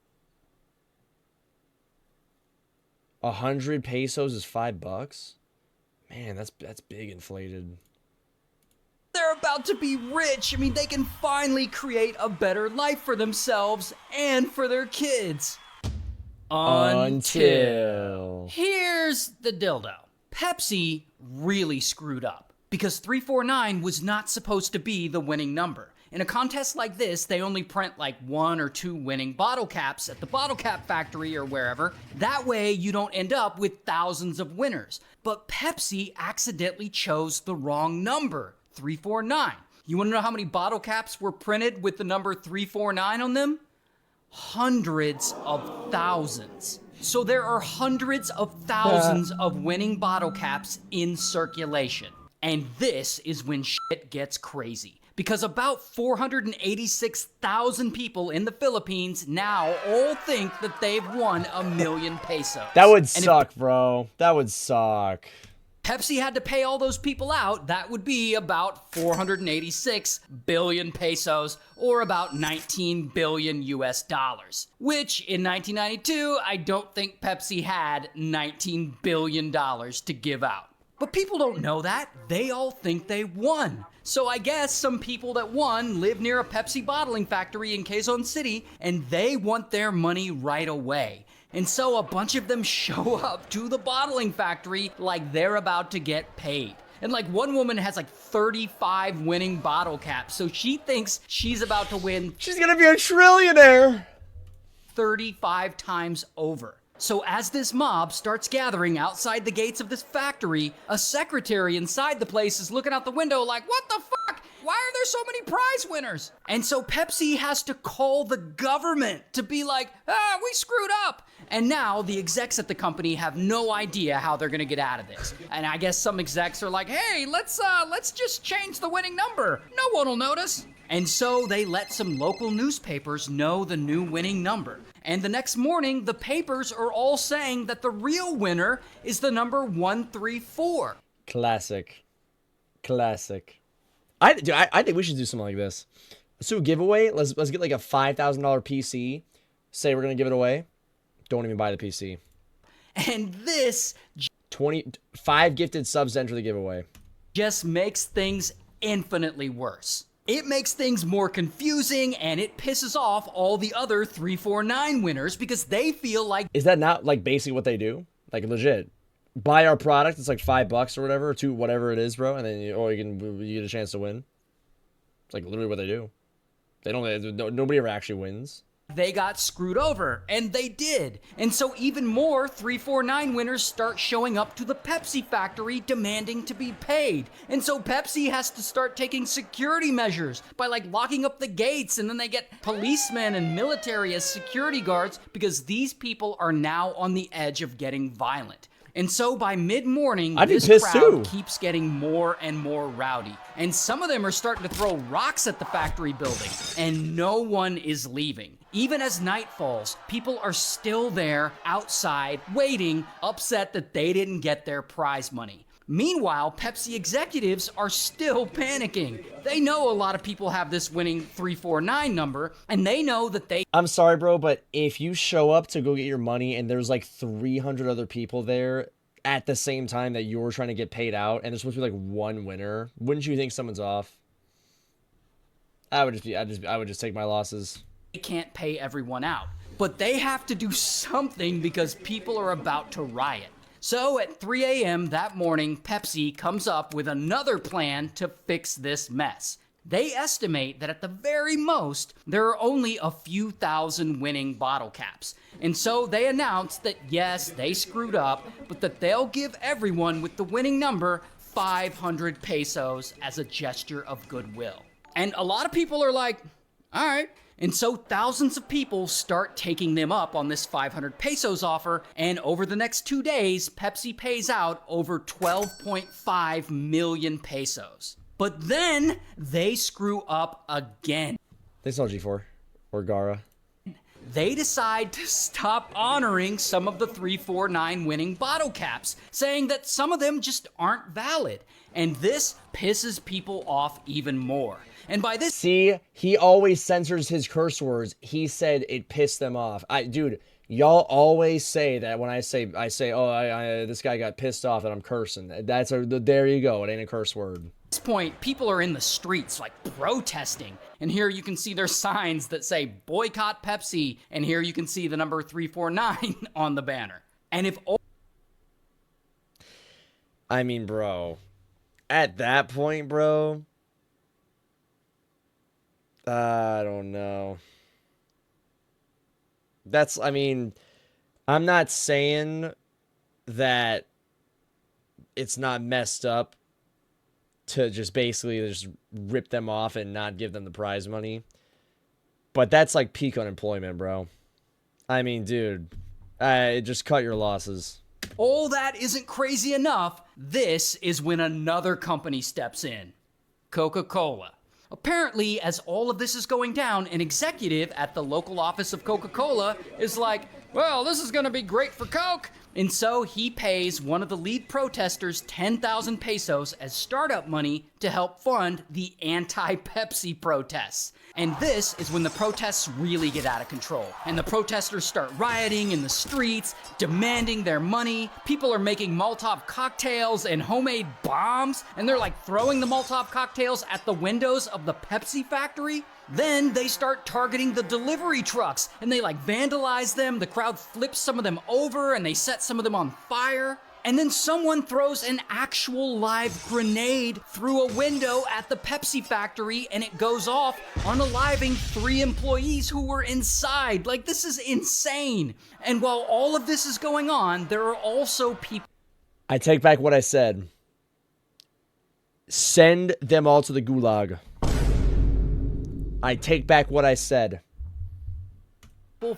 100 pesos is $5. Man, that's big inflated. They're about to be rich. I mean, they can finally create a better life for themselves and for their kids. Until. Here's the dildo. Pepsi really screwed up because 349 was not supposed to be the winning number. In a contest like this, they only print like 1 or 2 winning bottle caps at the bottle cap factory or wherever. That way you don't end up with thousands of winners. But Pepsi accidentally chose the wrong number, 349. You want to know how many bottle caps were printed with the number 349 on them? Hundreds of thousands. So there are hundreds of thousands of winning bottle caps in circulation. And this is when shit gets crazy. Because about 486,000 people in the Philippines now all think that they've won 1 million pesos. That would And if suck, bro. That would suck. Pepsi had to pay all those people out, that would be about 486 billion pesos, or about 19 billion US dollars. Which, in 1992, I don't think Pepsi had $19 billion to give out. But people don't know that. They all think they won. So I guess some people that won live near a Pepsi bottling factory in Quezon City, and they want their money right away. And so a bunch of them show up to the bottling factory like they're about to get paid. And like one woman has like 35 winning bottle caps, so she thinks she's about to win. She's gonna be a trillionaire. 35 times over. So as this mob starts gathering outside the gates of this factory, a secretary inside the place is looking out the window like, what the fuck? Why are there so many prize winners? And so Pepsi has to call the government to be like, we screwed up. And now the execs at the company have no idea how they're gonna get out of this. And I guess some execs are like, hey, let's just change the winning number. No one will notice. And so they let some local newspapers know the new winning number. And the next morning, the papers are all saying that the real winner is the number 134. Classic. I think we should do something like this. Let's do a giveaway. Let's get like a $5,000 PC. Say we're gonna give it away. Don't even buy the PC. And this 25 gifted subs to enter the giveaway. just makes things infinitely worse. It makes things more confusing, and it pisses off all the other 349 winners because they feel like... Is that not like basically what they do? Like legit. Buy our product, it's like $5 or whatever, to whatever it is, bro, and then you get a chance to win. It's like literally what they do. Nobody ever actually wins. They got screwed over, and they did. And so even more 349 winners start showing up to the Pepsi factory demanding to be paid. And so Pepsi has to start taking security measures by like locking up the gates, and then they get policemen and military as security guards because these people are now on the edge of getting violent. And so by mid-morning, this crowd keeps getting more and more rowdy. And some of them are starting to throw rocks at the factory building, and no one is leaving. Even as night falls, people are still there outside waiting, upset that they didn't get their prize money. Meanwhile, Pepsi executives are still panicking. They know a lot of people have this winning 349 number, and they know that they... I'm sorry, bro, but if you show up to go get your money and there's like 300 other people there at the same time that you're trying to get paid out, and there's supposed to be like one winner, wouldn't you think someone's off? I would just take my losses. They can't pay everyone out, but they have to do something because people are about to riot. So at 3 a.m. that morning, Pepsi comes up with another plan to fix this mess. They estimate that at the very most, there are only a few thousand winning bottle caps. And so they announce that yes, they screwed up, but that they'll give everyone with the winning number 500 pesos as a gesture of goodwill. And a lot of people are like, all right. And so thousands of people start taking them up on this 500 pesos offer, and over the next 2 days, Pepsi pays out over 12.5 million pesos. But then they screw up again. Thanks, G4 or Gara. they decide to stop honoring some of the 349 winning bottle caps, saying that some of them just aren't valid. And this pisses people off even more. And by this... See, he always censors his curse words. He said it pissed them off. Dude, y'all always say that when I say, oh, this guy got pissed off that I'm cursing. There you go. It ain't a curse word. At this point, people are in the streets, like, protesting. And here you can see their signs that say, boycott Pepsi. And here you can see the number 349 on the banner. And if... I mean, bro, at that point, bro, I don't know. I mean, I'm not saying that it's not messed up to just basically just rip them off and not give them the prize money. But that's like peak unemployment, bro. I mean, dude, just cut your losses. All that isn't crazy enough. This is when another company steps in. Coca-Cola. Apparently, as all of this is going down, an executive at the local office of Coca-Cola is like, well, this is going to be great for Coke. And so he pays one of the lead protesters 10,000 pesos as startup money to help fund the anti-Pepsi protests. And this is when the protests really get out of control. And the protesters start rioting in the streets, demanding their money. People are making Molotov cocktails and homemade bombs. And they're like throwing the Molotov cocktails at the windows of the Pepsi factory. Then they start targeting the delivery trucks and they like vandalize them. The crowd flips some of them over and they set some of them on fire. And then someone throws an actual live grenade through a window at the Pepsi factory and it goes off, unaliving 3 employees who were inside. Like, this is insane. And while all of this is going on, there are also people... I take back what I said. Send them all to the gulag. I take back what I said.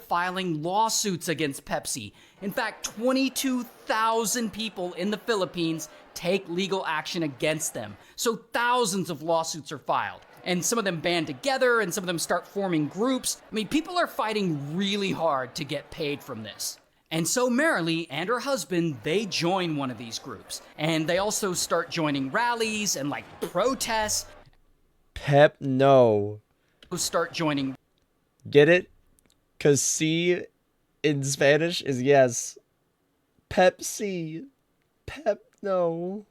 Filing lawsuits against Pepsi. In fact, 22,000 people in the Philippines take legal action against them. So thousands of lawsuits are filed. And some of them band together and some of them start forming groups. I mean, people are fighting really hard to get paid from this. And so Marilee and her husband, they join one of these groups. And they also start joining rallies and like protests. No. Start joining. Get it? Because C in Spanish is yes. Pepsi. No.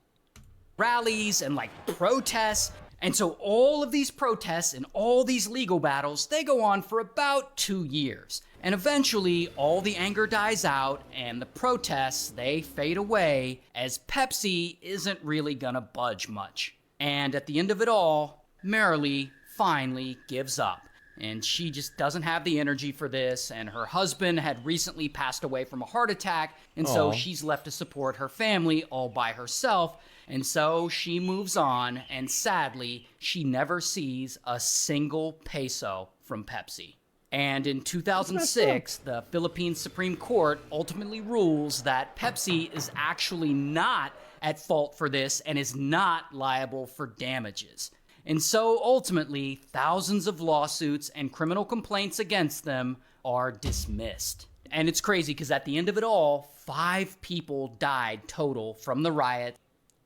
Rallies and like protests. And so all of these protests and all these legal battles, they go on for about 2 years. And eventually all the anger dies out and the protests, they fade away as Pepsi isn't really gonna budge much. And at the end of it all, Marilee finally gives up. And she just doesn't have the energy for this, and her husband had recently passed away from a heart attack, and so she's left to support her family all by herself, and so she moves on, and sadly, she never sees a single peso from Pepsi. And in 2006, the Philippine Supreme Court ultimately rules that Pepsi is actually not at fault for this and is not liable for damages. And so, ultimately, thousands of lawsuits and criminal complaints against them are dismissed. And it's crazy because at the end of it all, 5 people died total from the riot.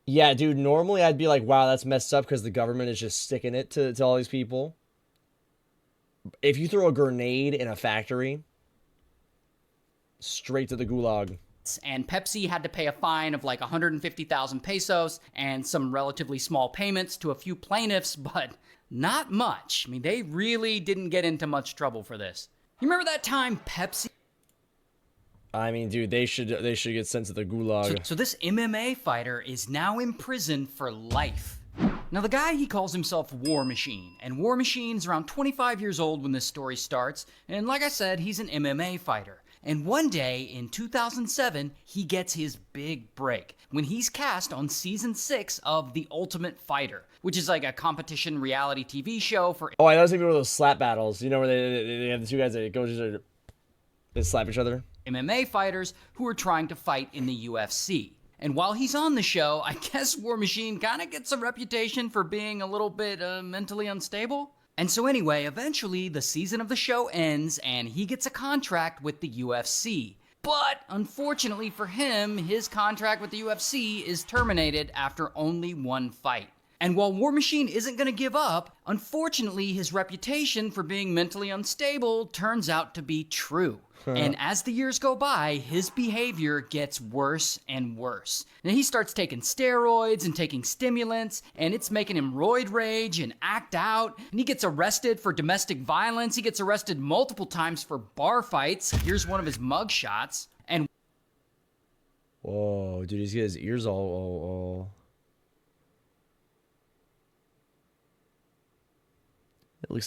Yeah, dude, normally I'd be like, wow, that's messed up because the government is just sticking it to all these people. If you throw a grenade in a factory, straight to the gulag. And Pepsi had to pay a fine of like 150,000 pesos and some relatively small payments to a few plaintiffs, but not much. I mean, they really didn't get into much trouble for this. You remember that time Pepsi? I mean, dude, they should get sent to the gulag. So this MMA fighter is now in prison for life. Now, the guy, he calls himself War Machine, and War Machine's around 25 years old when this story starts, and like I said, he's an MMA fighter. And one day, in 2007, he gets his big break when he's cast on season 6 of The Ultimate Fighter, which is like a competition reality TV show for... Oh, I know it's like one of those slap battles. You know where they have the 2 guys that go to they slap each other? MMA fighters who are trying to fight in the UFC. And while he's on the show, I guess War Machine kind of gets a reputation for being a little bit mentally unstable. And so anyway, eventually the season of the show ends and he gets a contract with the UFC. But unfortunately for him, his contract with the UFC is terminated after only one fight. And while War Machine isn't going to give up, unfortunately his reputation for being mentally unstable turns out to be true. And as the years go by, his behavior gets worse and worse. Now he starts taking steroids and taking stimulants, and it's making him roid rage and act out. And he gets arrested for domestic violence. He gets arrested multiple times for bar fights. Here's one of his mug shots. And whoa, dude, he's got his ears all.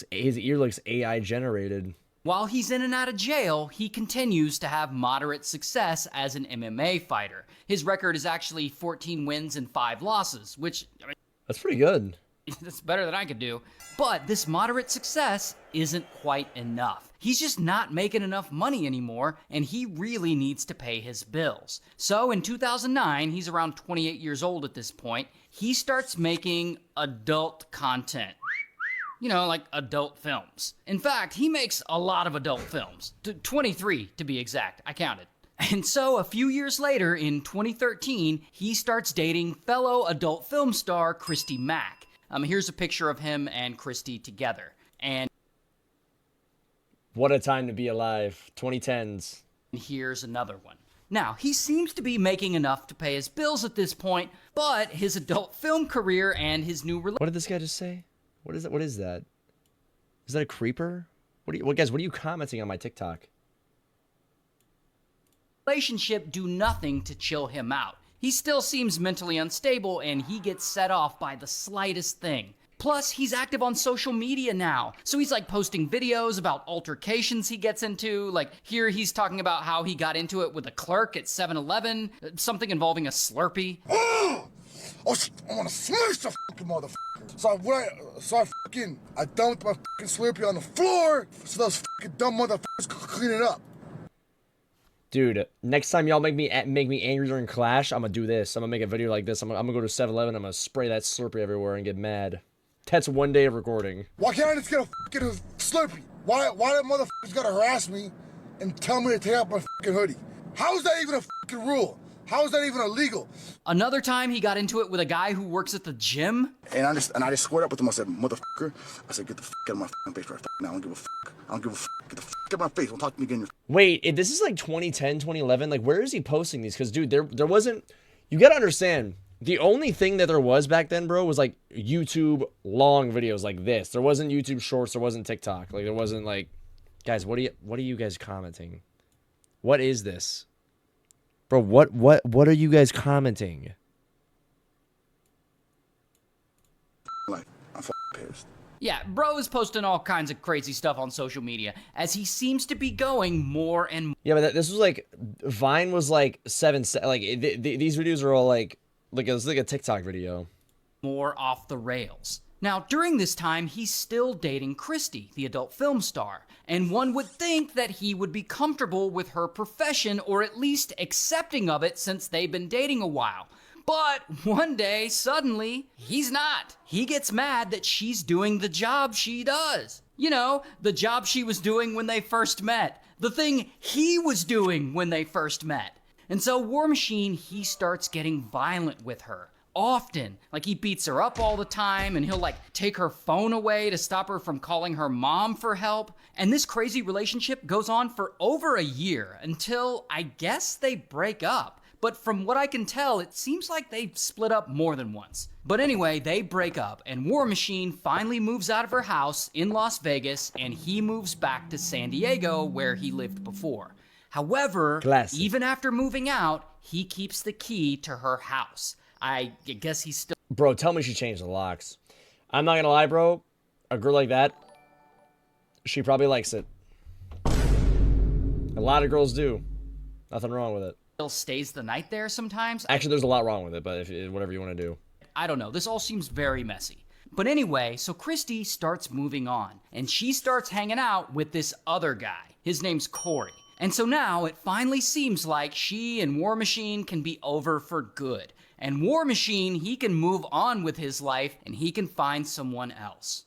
His ear looks AI generated. while he's in and out of jail, he continues to have moderate success as an MMA fighter. His record is actually 14 wins and 5 losses, which, I mean, that's pretty good. that's better than I could do. But this moderate success isn't quite enough. He's just not making enough money anymore, and he really needs to pay his bills. So in 2009, he's around 28 years old at this point, he starts making adult content. You know, like adult films. In fact, he makes a lot of adult films. 23 to be exact, I counted. And so a few years later, in 2013, he starts dating fellow adult film star Christy Mack. Here's a picture of him and Christy together. And what a time to be alive, 2010s. Here's another one. Now, he seems to be making enough to pay his bills at this point, but his adult film career and his new relationship... What did this guy just say? What is that? What is that? Is that a creeper? Guys, what are you commenting on my TikTok? Relationship do nothing to chill him out. He still seems mentally unstable and he gets set off by the slightest thing. Plus, he's active on social media now. So he's like posting videos about altercations he gets into. Like here he's talking about how he got into it with a clerk at 7-Eleven, something involving a Slurpee. Oh shit, I wanna smash the fucking motherfucker. I dumped my fucking Slurpee on the floor so those fucking dumb motherfuckers could clean it up. Dude, next time y'all make me angry during Clash, I'm gonna do this. I'm gonna make a video like this. I'm gonna go to 7-Eleven, I'm gonna spray that Slurpee everywhere and get mad. That's one day of recording. Why can't I just get a fucking Slurpee? Why that motherfucker's gotta harass me and tell me to take out my fucking hoodie? How is that even a fucking rule? How is that even illegal? Another time he got into it with a guy who works at the gym. And I just squared up with him. I said, motherfucker. I said, get the fuck out of my fucking face right now. I don't give a fuck. I don't give a fuck. Get the fuck out of my face. Don't talk to me again. Wait, this is like 2010, 2011. Like, where is he posting these? Because, dude, there wasn't... You gotta understand, the only thing that there was back then, bro, was like YouTube long videos like this. There wasn't YouTube Shorts. There wasn't TikTok. Like, there wasn't like... Guys, what are you guys commenting? What is this? Bro, what are you guys commenting? Like, I'm fucking pissed. Yeah, bro is posting all kinds of crazy stuff on social media as he seems to be going more and more. Yeah, but this was like, Vine was like 7, like these videos are all like it was like a TikTok video. More off the rails. Now, during this time, he's still dating Christy, the adult film star, and one would think that he would be comfortable with her profession or at least accepting of it since they've been dating a while. But one day, suddenly, he's not. He gets mad that she's doing the job she does. You know, the job she was doing when they first met. The thing he was doing when they first met. And so War Machine, he starts getting violent with her. Often. Like, he beats her up all the time, and he'll, like, take her phone away to stop her from calling her mom for help. And this crazy relationship goes on for over a year until, I guess, they break up. But from what I can tell, it seems like they've split up more than once. But anyway, they break up, and War Machine finally moves out of her house in Las Vegas, and he moves back to San Diego, where he lived before. However, even after moving out, he keeps the key to her house. I guess he's still... Bro, tell me she changed the locks. I'm not gonna lie, bro. A girl like that, she probably likes it. A lot of girls do. Nothing wrong with it. Still stays the night there sometimes. Actually, there's a lot wrong with it, but whatever you want to do. I don't know. This all seems very messy. But anyway, so Christy starts moving on, and she starts hanging out with this other guy. His name's Corey. And so now it finally seems like she and War Machine can be over for good. And War Machine, he can move on with his life and he can find someone else.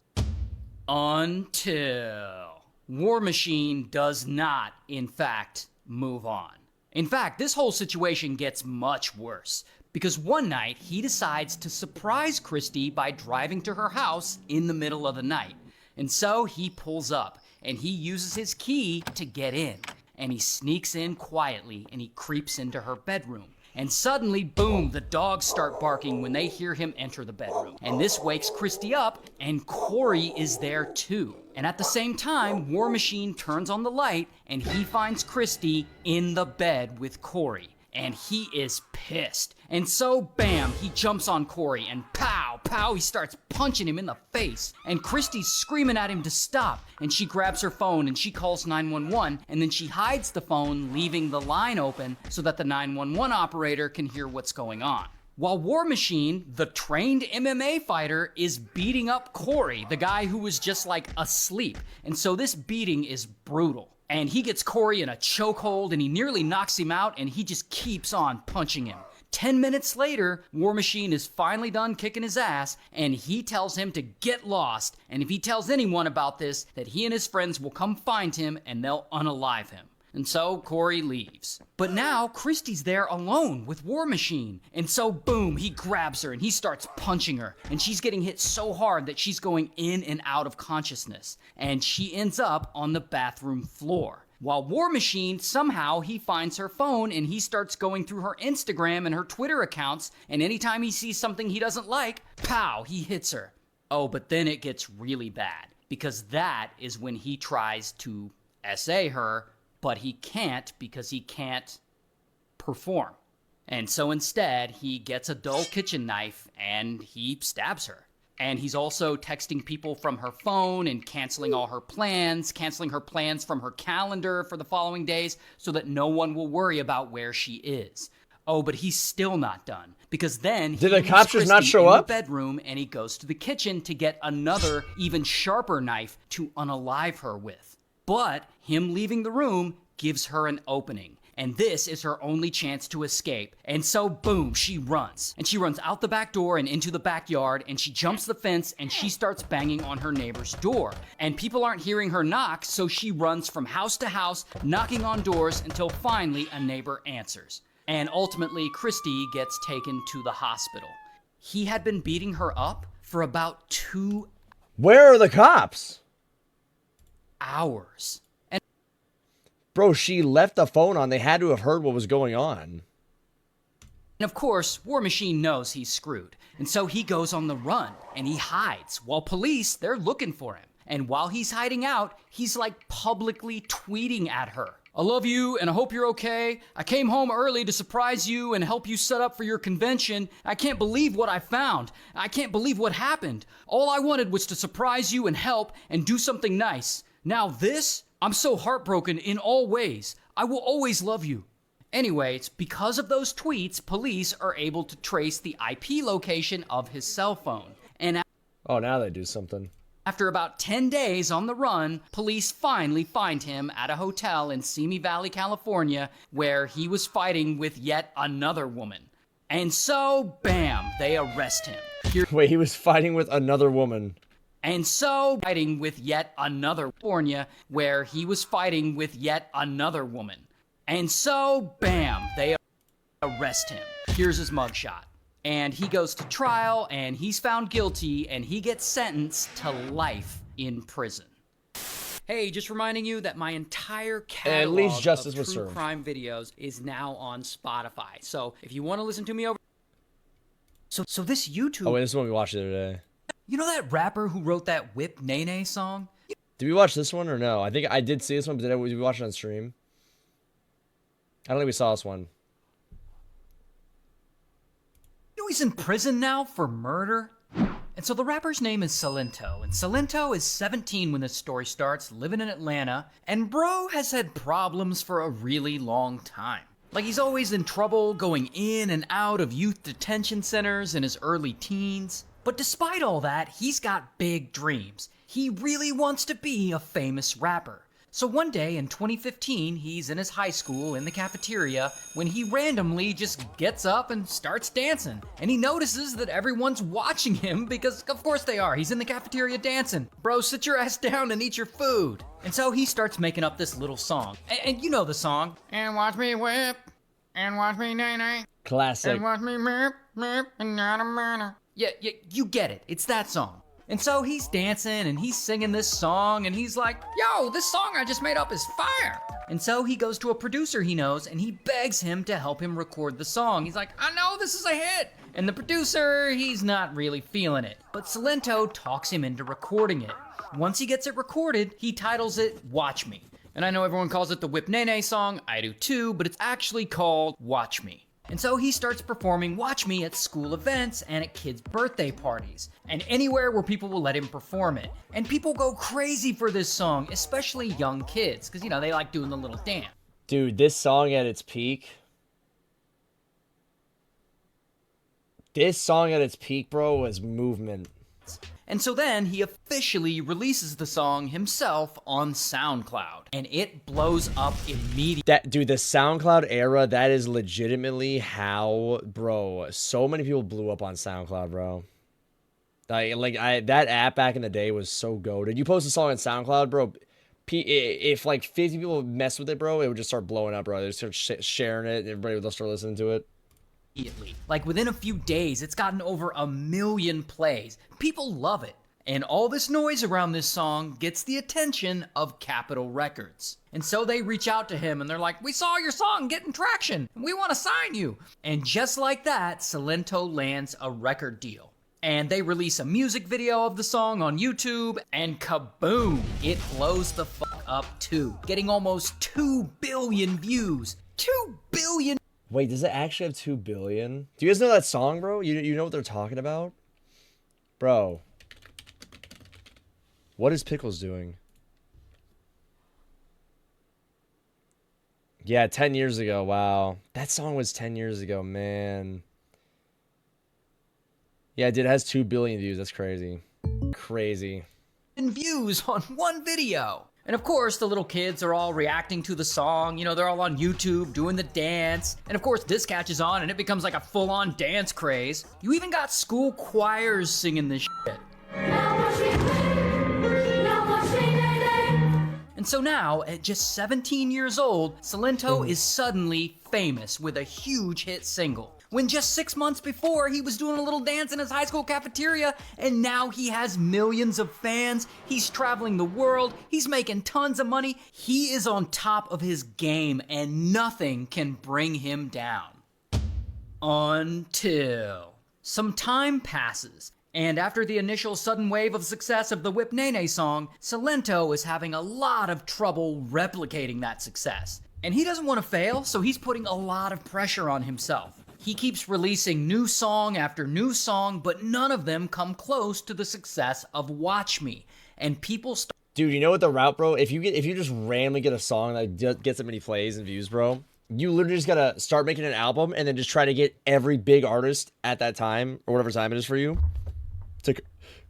Until War Machine does not, in fact, move on. In fact, this whole situation gets much worse, because one night he decides to surprise Christy by driving to her house in the middle of the night. And so he pulls up, and he uses his key to get in. And he sneaks in quietly, and he creeps into her bedroom. And suddenly, boom, the dogs start barking when they hear him enter the bedroom. And this wakes Christy up, and Corey is there too. And at the same time, War Machine turns on the light, and he finds Christy in the bed with Corey. And he is pissed. And so, bam, he jumps on Corey, and pow, pow, he starts punching him in the face. And Christy's screaming at him to stop, and she grabs her phone and she calls 911, and then she hides the phone, leaving the line open so that the 911 operator can hear what's going on. While War Machine, the trained MMA fighter, is beating up Corey, the guy who was just like asleep. And so this beating is brutal. And he gets Corey in a chokehold, and he nearly knocks him out, and he just keeps on punching him. 10 minutes later, War Machine is finally done kicking his ass, and he tells him to get lost, and if he tells anyone about this, that he and his friends will come find him, and they'll unalive him. And so Corey leaves. But now Christy's there alone with War Machine. And so boom, he grabs her and he starts punching her. And she's getting hit so hard that she's going in and out of consciousness. And she ends up on the bathroom floor. While War Machine, somehow he finds her phone and he starts going through her Instagram and her Twitter accounts. And anytime he sees something he doesn't like, pow, he hits her. Oh, but then it gets really bad. Because that is when he tries to SA her, but he can't because he can't perform. And so instead, he gets a dull kitchen knife and he stabs her. And he's also texting people from her phone and canceling all her plans, canceling her plans from her calendar for the following days so that no one will worry about where she is. Oh, but he's still not done, because then he Did the cops just not show in up? the bedroom and he goes to the kitchen to get another, even sharper knife to unalive her with. But him leaving the room gives her an opening. And this is her only chance to escape. And so, boom, she runs. And she runs out the back door and into the backyard, and she jumps the fence and she starts banging on her neighbor's door. And people aren't hearing her knock, so she runs from house to house, knocking on doors until finally a neighbor answers. And ultimately, Christy gets taken to the hospital. He had been beating her up for about 2 Where are the cops? hours. And Bro, she left the phone on. They had to have heard what was going on. of course, War Machine knows he's screwed. And so he goes on the run and he hides while police, they're looking for him. And while he's hiding out, he's like publicly tweeting at her. I love you and I hope you're okay. I came home early to surprise you and help you set up for your convention. I can't believe what I found. I can't believe what happened. All I wanted was to surprise you and help and do something nice. Now this, I'm so heartbroken in all ways. I will always love you. Anyway, it's because of those tweets, police are able to trace the IP location of his cell phone. And Oh, now they do something. after about 10 days on the run, police finally find him at a hotel in Simi Valley, California, where he was fighting with yet another woman. And so, bam, they arrest him. Wait, he was fighting with another woman. And so, fighting with yet another California, where he was fighting with yet another woman. And so, bam, they arrest him. Here's his mugshot. And he goes to trial, and he's found guilty, and he gets sentenced to life in prison. Hey, just reminding you that my entire catalog least justice of was true served. crime videos is now on Spotify. So if you want to listen to me over... So this YouTube... Oh, wait, this is one we watched the other day. You know that rapper who wrote that Whip Nene song? Did we watch this one or no? I think I did see this one, but did we watch it on stream? I don't think we saw this one. You know he's in prison now for murder? And so the rapper's name is Salento, and Salento is 17 when this story starts, living in Atlanta, and bro has had problems for a really long time. Like he's always in trouble going in and out of youth detention centers in his early teens. But despite all that, he's got big dreams. He really wants to be a famous rapper. So one day in 2015, he's in his high school in the cafeteria when he randomly just gets up and starts dancing. And he notices that everyone's watching him because of course they are. He's in the cafeteria dancing. Bro, sit your ass down and eat your food. And so he starts making up this little song. And you know the song. And watch me whip, and watch me nay-nay. Classic. And watch me merp, and not a murder. Yeah, you get it. It's that song. And so he's dancing and he's singing this song and he's like, yo, this song I just made up is fire. And so he goes to a producer he knows and he begs him to help him record the song. He's like, I know this is a hit. And the producer, he's not really feeling it. But Salento talks him into recording it. Once he gets it recorded, he titles it Watch Me. And I know everyone calls it the Whip Nene song, I do too, but it's actually called Watch Me. And so he starts performing Watch Me at school events and at kids' birthday parties, and anywhere where people will let him perform it. And people go crazy for this song, especially young kids, because, you know, they like doing the little dance. Dude, this song at its peak. This song at its peak, bro, was movement. And so then he officially releases the song himself on SoundCloud, and it blows up immediately. Dude, the SoundCloud era, that is legitimately how, bro, so many people blew up on SoundCloud, bro. That app back in the day was so goated. You post a song on SoundCloud, bro, if like 50 people mess with it, bro, it would just start blowing up, bro. They'd start sharing it, and everybody would start listening to it. Like within a few days, it's gotten over 1 million plays. People love it. And all this noise around this song gets the attention of Capitol Records. And so they reach out to him and they're like, we saw your song getting traction. We want to sign you. And just like that, Salento lands a record deal. And they release a music video of the song on YouTube, and kaboom, it blows the fuck up too, getting almost 2 billion views. 2 billion. Wait, does it actually have 2 billion? Do you guys know that song, bro? You know what they're talking about? Bro. What is Pickles doing? Yeah, 10 years ago. Wow. That song was 10 years ago, man. Yeah, it has 2 billion views. That's crazy. Crazy. Views on one video. And of course, the little kids are all reacting to the song. You know, they're all on YouTube doing the dance. And of course, this catches on and it becomes like a full-on dance craze. You even got school choirs singing this shit. And so now, at just 17 years old, Salento is suddenly famous with a huge hit single. When just 6 months before, he was doing a little dance in his high school cafeteria, and now he has millions of fans. He's traveling the world. He's making tons of money. He is on top of his game, and nothing can bring him down. Until some time passes. And after the initial sudden wave of success of the Whip Nene song, Salento is having a lot of trouble replicating that success. And he doesn't want to fail, so he's putting a lot of pressure on himself. He keeps releasing new song after new song, but none of them come close to the success of Watch Me. And people start... Dude, you know what the route, bro? If you just randomly get a song that gets that many plays and views, bro, you literally just gotta start making an album and then just try to get every big artist at that time, or whatever time it is for you, to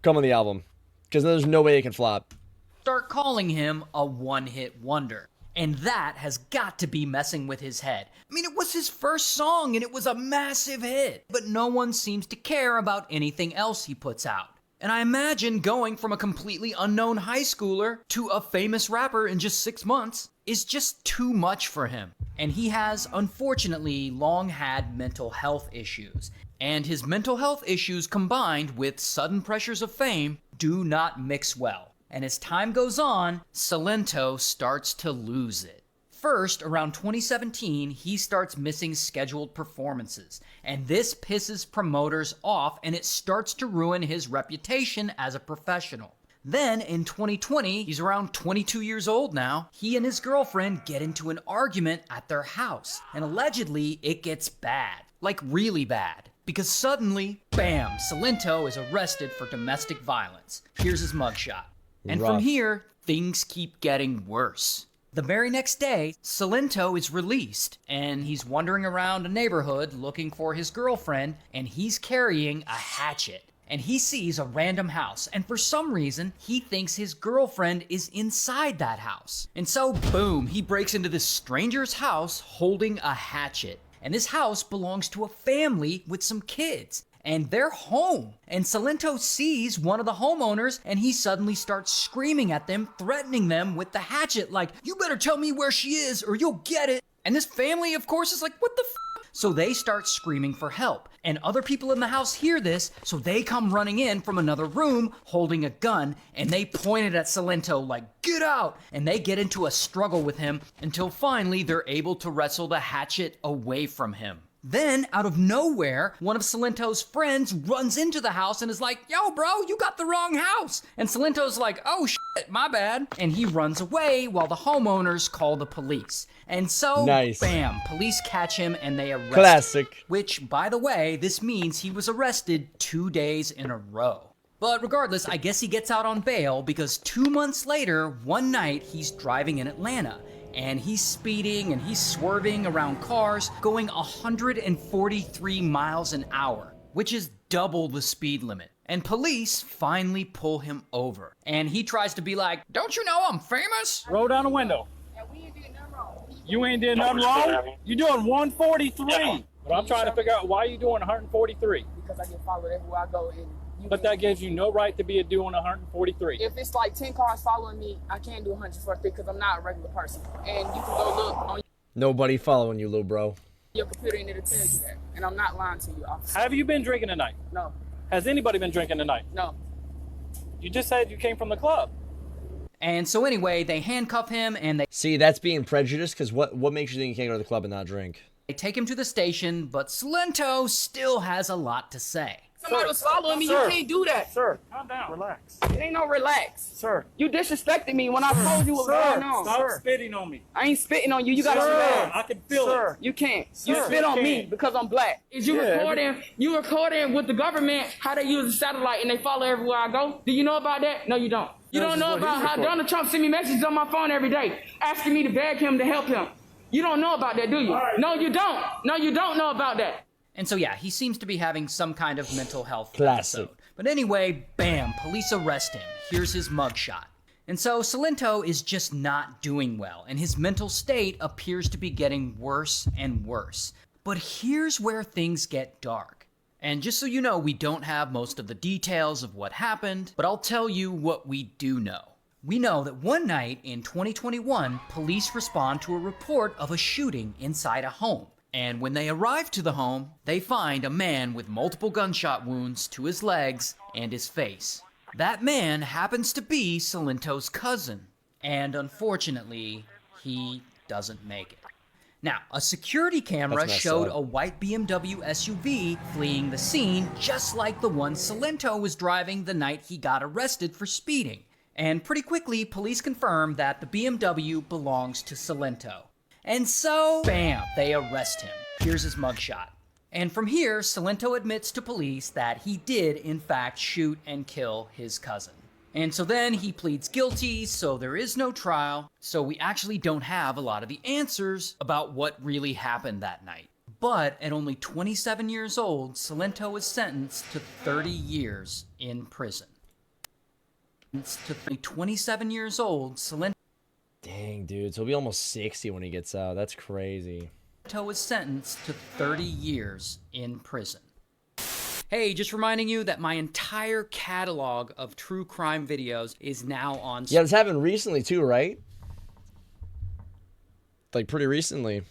come on the album. Because there's no way it can flop. Start calling him a one-hit wonder. And that has got to be messing with his head. I mean, it was his first song and it was a massive hit. But no one seems to care about anything else he puts out. And I imagine going from a completely unknown high schooler to a famous rapper in just 6 months is just too much for him. And he has, unfortunately, long had mental health issues. And his mental health issues combined with sudden pressures of fame do not mix well. And as time goes on, Salento starts to lose it. First, around 2017, he starts missing scheduled performances, and this pisses promoters off and it starts to ruin his reputation as a professional. Then, in 2020, he's around 22 years old now, he and his girlfriend get into an argument at their house, and allegedly it gets bad, like really bad. Because suddenly, bam, Salento is arrested for domestic violence. Here's his mugshot. And Rough. from here, things keep getting worse. The very next day, Salento is released, and he's wandering around a neighborhood looking for his girlfriend, and he's carrying a hatchet. and he sees a random house, and for some reason, he thinks his girlfriend is inside that house. And so, boom, he breaks into this stranger's house holding a hatchet. And this house belongs to a family with some kids, and they're home. And Salento sees one of the homeowners, and he suddenly starts screaming at them, threatening them with the hatchet, like, "You better tell me where she is or you'll get it." And this family, of course, is like, "What the f?" So they start screaming for help. And other people in the house hear this, so they come running in from another room holding a gun, and they point it at Salento like, "Get out!" And they get into a struggle with him until finally they're able to wrestle the hatchet away from him. Then, out of nowhere, one of Salento's friends runs into the house and is like, "Yo, bro, you got the wrong house." And Salento's like, "Oh, shit, my bad." And he runs away while the homeowners call the police. And so, Nice. bam, police catch him and they arrest him. Classic. Which, by the way, this means he was arrested 2 days in a row. But regardless, I guess he gets out on bail because 2 months later, one night, he's driving in Atlanta. And he's speeding and he's swerving around cars, going 143 miles an hour, which is double the speed limit. And police finally pull him over. And he tries to be like, "Don't you know I'm famous?" Roll down the window. You ain't did nothing wrong? You doing 143. But I'm trying to figure out why you doing 143. Because I get followed everywhere I go. But that gives you no right to be doing 143. If it's like 10 cars following me, I can't do 143 because I'm not a regular person. And you can go look on Nobody following you, little bro. your computer and it'll tell you that. And I'm not lying to you, officer. Have you been drinking tonight? No, Has anybody been drinking tonight? no. You just said you came from the club. And so anyway, they handcuff him and they See, that's being prejudiced, because what makes you think you can't go to the club and not drink? take him to the station, but Salento still has a lot to say. Somebody was following me. Sir. You can't do that. Sir, calm down. Relax. It ain't no relax. Sir. You disrespected me when I told you what was going on. Stop spitting on me. I ain't spitting on you. You got Sir, to I can feel it. You can't. You Sir. spit on me Can't. because I'm black. Is you Yeah, recording? You recording with the government how they use the satellite and they follow everywhere I go? Do you know about that? No, you don't. You don't know about how Donald Trump send me messages on my phone every day asking me to beg him to help him. You don't know about that, do you? No, you don't. No, you don't know about that. And so yeah, he seems to be having some kind of mental health Classic. episode. But anyway, bam, police arrest him. Here's his mugshot. And so Salento is just not doing well, and his mental state appears to be getting worse and worse. But here's where things get dark. And just so you know, we don't have most of the details of what happened, but I'll tell you what we do know. We know that one night in 2021, police respond to a report of a shooting inside a home. And when they arrive to the home, they find a man with multiple gunshot wounds to his legs and his face. That man happens to be Salento's cousin. And unfortunately, he doesn't make it. Now, a security camera That's messed showed up. a white BMW SUV fleeing the scene, just like the one Salento was driving the night he got arrested for speeding. And pretty quickly, police confirmed that the BMW belongs to Salento. And so, bam, they arrest him. Here's his mugshot. And from here, Salento admits to police that he did, in fact, shoot and kill his cousin. And so then he pleads guilty, so there is no trial, so we actually don't have a lot of the answers about what really happened that night. But at only 27 years old, Salento was sentenced to 30 years in prison. To 27 years old, Salento Dang, dude. So he'll be almost 60 when he gets out. That's crazy. was sentenced to 30 years in prison. Hey, just reminding you that my entire catalog of true crime videos is now on... Yeah, this happened recently too, right? Like pretty recently.